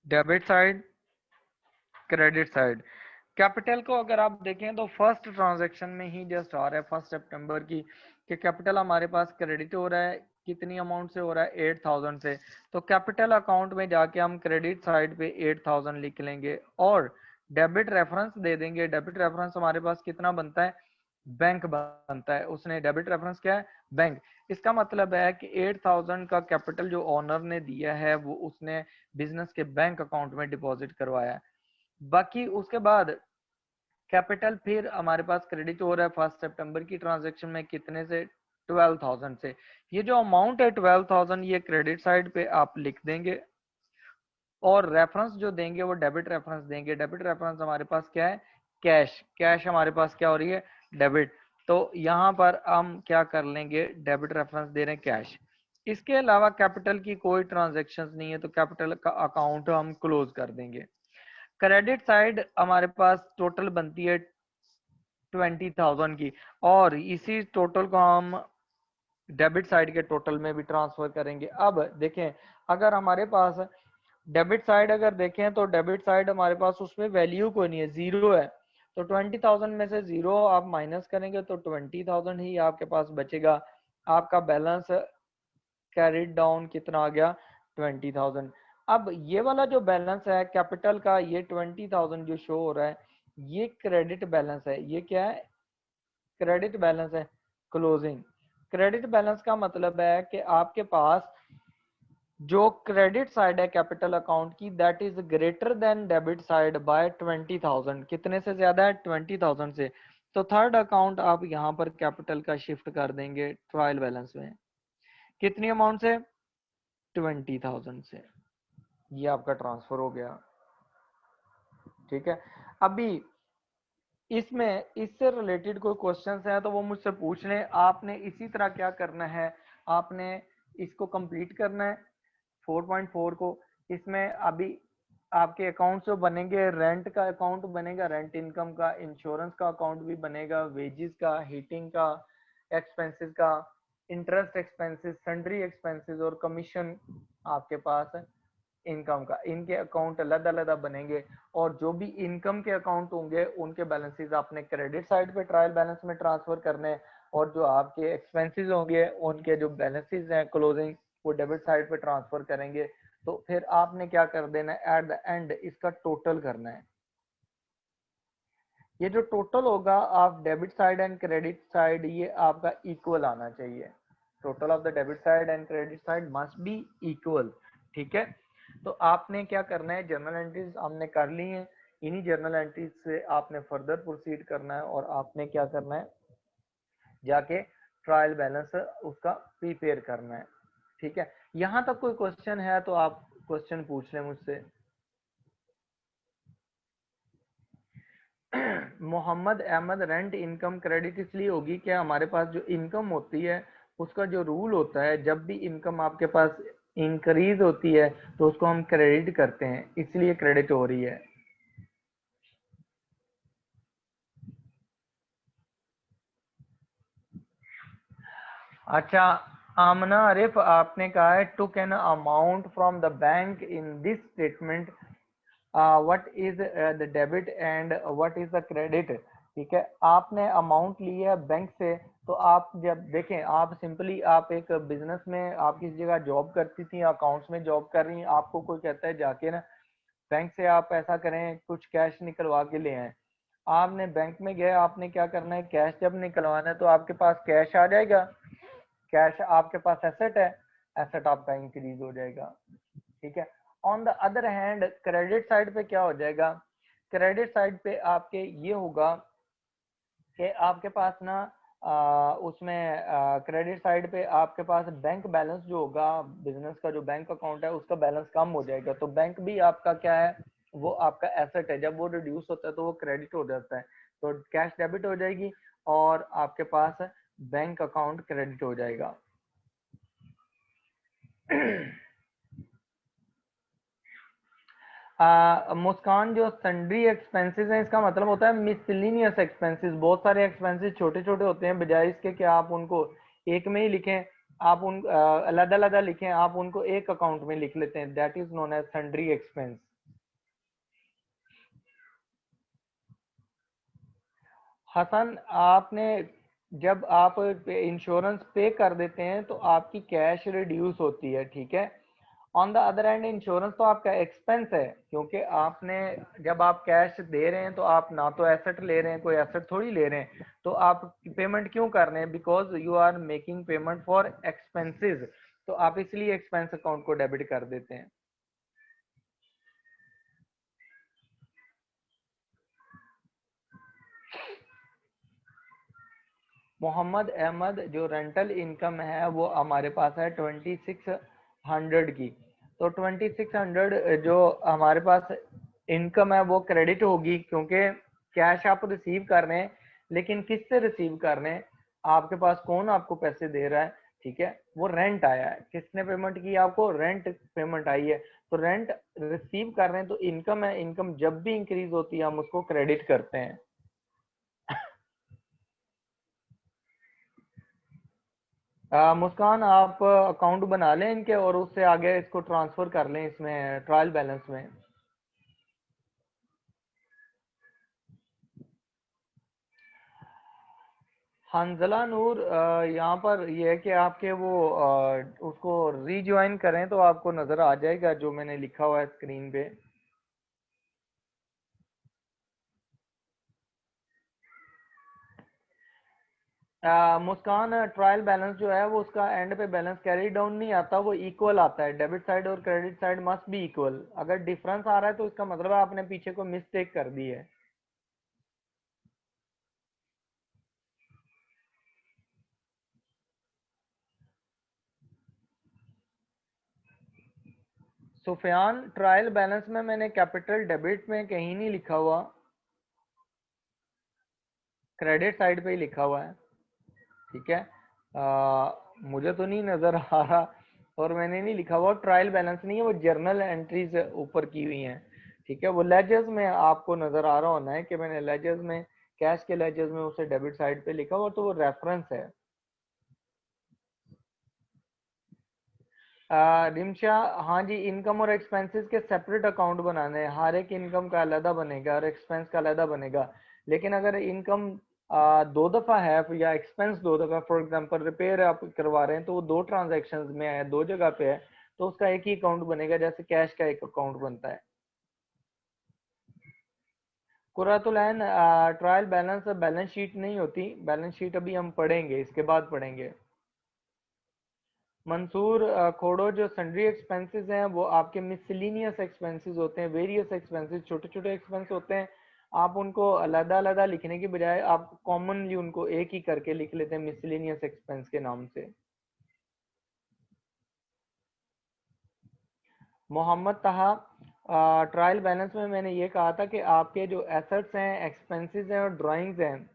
Debit side, credit side. Capital को अगर आप देखें तो फर्स्ट ट्रांजैक्शन में ही जस्ट आ रहा है 1 सितंबर की कि कैपिटल हमारे पास क्रेडिट हो रहा है, कितनी अमाउंट से हो रहा है, 8,000 से। तो कैपिटल अकाउंट में जाके हम क्रेडिट साइड पे 8,000 लिख लेंगे और डेबिट रेफरेंस दे देंगे। डेबिट रेफरेंस हमारे पास कितना बनता है, बैंक बनता है। उसने डेबिट रेफरेंस क्या है, बैंक। इसका मतलब है कि 8,000 का कैपिटल जो ओनर ने दिया है वो उसने बिजनेस के बैंक अकाउंट में डिपॉजिट करवाया है। बाकी उसके बाद कैपिटल फिर हमारे पास क्रेडिट हो रहा है 1 सितंबर की ट्रांजैक्शन में कितने से, 12,000 से। ये जो अमाउंट है 12,000 ये क्रेडिट साइड पे आप लिख देंगे और रेफरेंस जो देंगे वो डेबिट रेफरेंस देंगे। डेबिट रेफरेंस हमारे पास क्या है, कैश। कैश हमारे पास क्या हो रही है, डेबिट। तो यहाँ पर हम क्या कर लेंगे, डेबिट रेफरेंस दे रहे हैं कैश। इसके अलावा कैपिटल की कोई ट्रांजेक्शन नहीं है तो कैपिटल का अकाउंट हम क्लोज कर देंगे। क्रेडिट साइड हमारे पास टोटल बनती है 20,000 की और इसी टोटल को हम डेबिट साइड के टोटल में भी ट्रांसफर करेंगे। अब देखें अगर हमारे पास डेबिट साइड अगर देखें तो डेबिट साइड हमारे पास उसमें वैल्यू कोई नहीं है, जीरो है। तो 20,000 में से जीरो आप माइनस करेंगे तो 20,000 ही आपके पास बचेगा। आपका बैलेंस कैरिड डाउन कितना आ गया, 20,000। अब ये वाला जो बैलेंस है कैपिटल का, ये 20,000 जो शो हो रहा है ये क्रेडिट बैलेंस है। ये क्या है, क्रेडिट बैलेंस है, क्लोजिंग। क्रेडिट बैलेंस का मतलब है कि आपके पास जो क्रेडिट साइड है कैपिटल अकाउंट की that is greater than debit side by 20,000। कितने से ज्यादा है, 20,000 से। तो थर्ड अकाउंट आप यहाँ पर कैपिटल का शिफ्ट कर देंगे ट्रायल बैलेंस में, कितनी अमाउंट से, 20,000 से। ये आपका ट्रांसफर हो गया, ठीक है। अभी इसमें इससे रिलेटेड कोई क्वेश्चंस हैं तो वो मुझसे पूछ लें। आपने इसी तरह क्या करना है, आपने इसको कंप्लीट करना है 4.4 को। इसमें अभी आपके अकाउंट जो बनेंगे, रेंट का अकाउंट बनेगा, रेंट इनकम का, इंश्योरेंस का अकाउंट भी बनेगा, वेजेस का, हीटिंग का, एक्सपेंसेस का, इंटरेस्ट एक्सपेंसेस, सन्ड्री एक्सपेंसेस और कमीशन आपके पास है इनकम का। इनके अकाउंट अलग अलग बनेंगे और जो भी इनकम के अकाउंट होंगे उनके बैलेंसेस आपने क्रेडिट साइड पे ट्रायल बैलेंस में ट्रांसफर करने हैं और जो आपके एक्सपेंसेस होंगे उनके जो बैलेंसेस हैं क्लोजिंग वो डेबिट साइड पे ट्रांसफर करेंगे। तो फिर आपने क्या कर देना है, एट द एंड इसका टोटल करना है। ये जो टोटल होगा आप debit side and credit side ये आपका इक्वल आना चाहिए। Total of the debit side and credit side must be equal, ठीक है। तो आपने क्या करना है, जर्नल एंट्रीज हमने कर ली हैं। इन्हीं जर्नल एंट्रीज से आपने फर्दर प्रोसीड करना है और आपने क्या करना है, जाके ट्रायल बैलेंस उसका प्रिपेयर करना है, ठीक है। यहाँ तक कोई क्वेश्चन है तो आप क्वेश्चन पूछ लें मुझसे। Mohammed Ahmed, rent income credit इसलिए होगी कि हमारे पास जो इनकम होती है उसका जो रूल होता है, जब भी इनकम आपके पास इंक्रीज होती है तो उसको हम क्रेडिट करते हैं, इसलिए क्रेडिट हो रही है। अच्छा, आमना आरिफ आपने कहा है took an amount from the bank in this statement, what is the debit and what is the credit. ठीक है, आपने अमाउंट ली है बैंक से। तो आप जब देखें, आप सिंपली आप एक बिजनेस में आप किसी जगह जॉब करती थी, अकाउंट्स में जॉब कर रही हैं, आपको कोई कहता है जाके ना बैंक से आप ऐसा करें कुछ कैश निकलवा के ले आए। आपने बैंक में गए, आपने क्या करना है, कैश जब निकलवाना है तो आपके पास कैश आ जाएगा, कैश आपके पास एसेट है, एसेट आपका इंक्रीज हो जाएगा, ठीक है। On the other hand credit side पे क्या हो जाएगा, क्रेडिट साइड पे आपके ये होगा कि आपके पास ना उसमें क्रेडिट साइड पे आपके पास बैंक बैलेंस जो होगा, बिजनेस का जो बैंक अकाउंट है उसका बैलेंस कम हो जाएगा। तो बैंक भी आपका क्या है, वो आपका एसेट है। जब वो रिड्यूस होता है तो वो क्रेडिट हो जाता है, तो कैश डेबिट हो जाएगी और आपके पास बैंक अकाउंट क्रेडिट हो जाएगा। मुस्कान, जो सन्ड्री एक्सपेंसेस हैं इसका मतलब होता है मिसलिनियस एक्सपेंसेस। बहुत सारे एक्सपेंसेस छोटे छोटे होते हैं, बजाय इसके कि आप उनको एक में ही लिखें, आप उन अलग अलग लिखें, आप उनको एक अकाउंट में लिख लेते हैं। That is known as sundry expense. Hasan, आपने जब आप इंश्योरेंस पे कर देते हैं तो आपकी कैश रिड्यूस होती है, ठीक है। On the other and insurance तो आपका एक्सपेंस है, क्योंकि आपने जब आप कैश दे रहे हैं तो आप ना तो एसेट ले रहे हैं, कोई एसेट थोड़ी ले रहे हैं। तो आप पेमेंट क्यों कर रहे हैं? Because you are making payment for expenses, तो आप इसलिए एक्सपेंस अकाउंट को डेबिट कर देते हैं। मोहम्मद अहमद, जो रेंटल इनकम है वो हमारे पास है 2600 की। तो 2600 जो हमारे पास इनकम है वो क्रेडिट होगी, क्योंकि कैश आप रिसीव कर रहे हैं, लेकिन किससे रिसीव कर रहे हैं? आपके पास कौन आपको पैसे दे रहा है? ठीक है, वो रेंट आया है। किसने पेमेंट की? आपको रेंट पेमेंट आई है, तो रेंट रिसीव कर रहे हैं, तो इनकम है। इनकम जब भी इंक्रीज होती है हम उसको क्रेडिट करते हैं। मुस्कान, आप अकाउंट बना लें इनके और उससे आगे इसको ट्रांसफर कर लें इसमें ट्रायल बैलेंस में। हंजला नूर, यहाँ पर ये है कि आपके वो उसको रीज्वाइन करें तो आपको नज़र आ जाएगा जो मैंने लिखा हुआ है स्क्रीन पे। मुस्कान, ट्रायल बैलेंस जो है वो उसका एंड पे बैलेंस कैरी डाउन नहीं आता, वो इक्वल आता है। डेबिट साइड और credit side must be equal. अगर डिफरेंस आ रहा है तो इसका मतलब है आपने पीछे को मिस्टेक कर दी है। सुफियान, ट्रायल बैलेंस में मैंने कैपिटल डेबिट में कहीं नहीं लिखा हुआ, क्रेडिट साइड पे ही लिखा हुआ है, ठीक है। मुझे तो नहीं नजर आ रहा, और मैंने नहीं लिखा हुआ ट्रायल बैलेंस नहीं है, वो जर्नल एंट्रीज ऊपर की हुई हैं, ठीक है। वो लेजर्स में आपको नजर आ रहा होना है कि मैंने लेजर्स में, कैश के लेजर्स में उसे डेबिट साइड पे लिखा हुआ, तो वो रेफरेंस है। रिमशा, हाँ जी, इनकम और एक्सपेंसेस के सेपरेट अकाउंट बनाने हैं। हर एक इनकम का अलहदा बनेगा और एक्सपेंस का अलहदा बनेगा। लेकिन अगर इनकम दो दफा है या एक्सपेंस दो दफा, फॉर एग्जांपल रिपेयर आप करवा रहे हैं तो वो दो ट्रांजैक्शंस में है, दो जगह पे है, तो उसका एक ही अकाउंट बनेगा, जैसे कैश का एक अकाउंट बनता है। कुरातुलैन, ट्रायल बैलेंस बैलेंस शीट नहीं होती, बैलेंस शीट अभी हम पढ़ेंगे, इसके बाद पढ़ेंगे। मंसूर खोड़ो, जो सन्ड्री एक्सपेंसेस हैं वो आपके मिसलिनियस एक्सपेंसेस होते हैं, वेरियस एक्सपेंसेस, छोटे छोटे एक्सपेंस होते हैं। आप उनको अलग अलग लिखने की बजाय आप कॉमनली उनको एक ही करके लिख लेते हैं मिसलिनियस एक्सपेंस के नाम से। मोहम्मद तहा, ट्रायल बैलेंस में मैंने ये कहा था कि आपके जो एसेट्स हैं, एक्सपेंसेस हैं और ड्राइंग्स हैं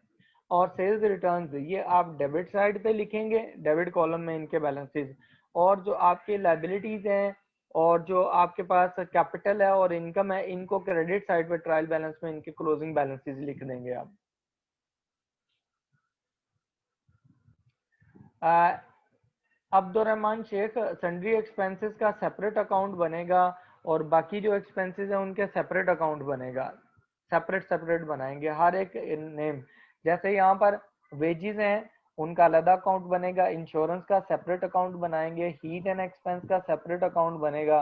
और सेल्स रिटर्न्स, ये आप डेबिट साइड पे लिखेंगे, डेबिट कॉलम में इनके बैलेंसेस। और जो आपके लाइबिलिटीज हैं और जो आपके पास कैपिटल है और इनकम है, इनको क्रेडिट साइड पे ट्रायल बैलेंस में इनके क्लोजिंग बैलेंसेस लिख देंगे आप। अब्दुलरहमान शेख, सन्ड्री एक्सपेंसेस का सेपरेट अकाउंट बनेगा और बाकी जो एक्सपेंसेस हैं उनके सेपरेट अकाउंट बनेगा। सेपरेट सेपरेट बनाएंगे हर एक नेम। जैसे यहाँ पर वेजेस हैं, उनका अलग अकाउंट बनेगा। इंश्योरेंस का सेपरेट अकाउंट बनाएंगे। हीट एंड एक्सपेंस का सेपरेट अकाउंट बनेगा।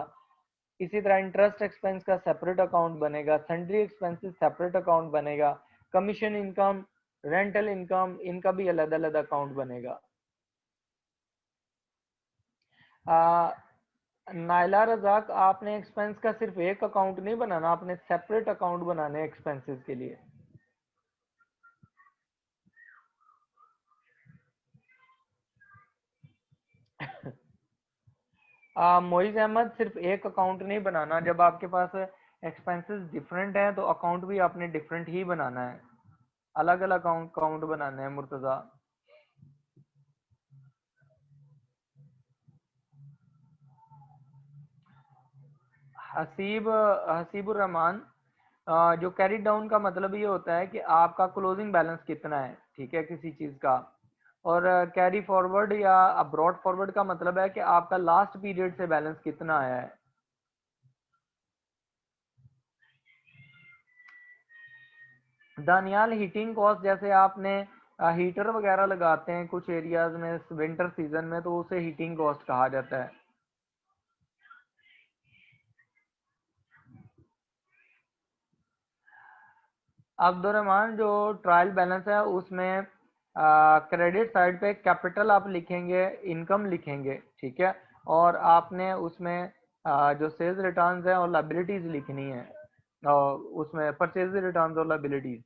इसी तरह इंटरेस्ट एक्सपेंस का सेपरेट अकाउंट बनेगा। सन्ड्री एक्सपेंसेस सेपरेट अकाउंट बनेगा। कमीशन इनकम, रेंटल इनकम, इनका भी अलग अलग अकाउंट बनेगा। नाइला रजाक, आपने एक्सपेंस का सिर्फ एक अकाउंट नहीं बनाना, आपने सेपरेट अकाउंट बनाने एक्सपेंसेस के लिए। मोइज अहमद, सिर्फ एक अकाउंट नहीं बनाना, जब आपके पास एक्सपेंसेस डिफरेंट हैं तो अकाउंट भी आपने डिफरेंट ही बनाना है, अलग अलग अकाउंट बनाने हैं मुर्तजा। हसीबुर रहमान, जो कैरी डाउन का मतलब ये होता है कि आपका क्लोजिंग बैलेंस कितना है, ठीक है, किसी चीज का। और कैरी फॉरवर्ड या ब्रॉड फॉरवर्ड का मतलब है कि आपका लास्ट पीरियड से बैलेंस कितना आया है। दानियाल, हीटिंग कॉस्ट, जैसे आपने हीटर वगैरह लगाते हैं कुछ एरियाज में विंटर सीजन में, तो उसे हीटिंग कॉस्ट कहा जाता है। अब्दुलरहमान, जो ट्रायल बैलेंस है उसमें क्रेडिट साइड पे कैपिटल आप लिखेंगे, इनकम लिखेंगे, ठीक है, और आपने उसमें जो सेल्स रिटर्न्स है और लाइबिलिटीज लिखनी है, और उसमें परचेज रिटर्न्स और लाइबिलिटीज।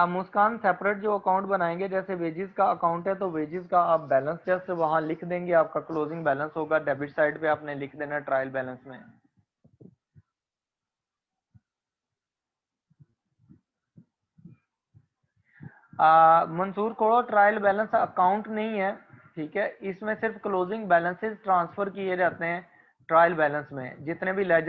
मुस्कान, सेपरेट जो अकाउंट बनाएंगे, जैसे वेजेस का अकाउंट है तो वेजेस का आप बैलेंस जस्ट वहां लिख देंगे, आपका क्लोजिंग बैलेंस होगा, डेबिट साइड पे आपने लिख देना ट्रायल बैलेंस में। मंसूर कोड़ो, ट्रायल बैलेंस अकाउंट नहीं है, ठीक है, इसमें सिर्फ क्लोजिंग बैलेंसेस ट्रांसफर किए जाते हैं ट्रायल बैलेंस में, जितने भी लेजर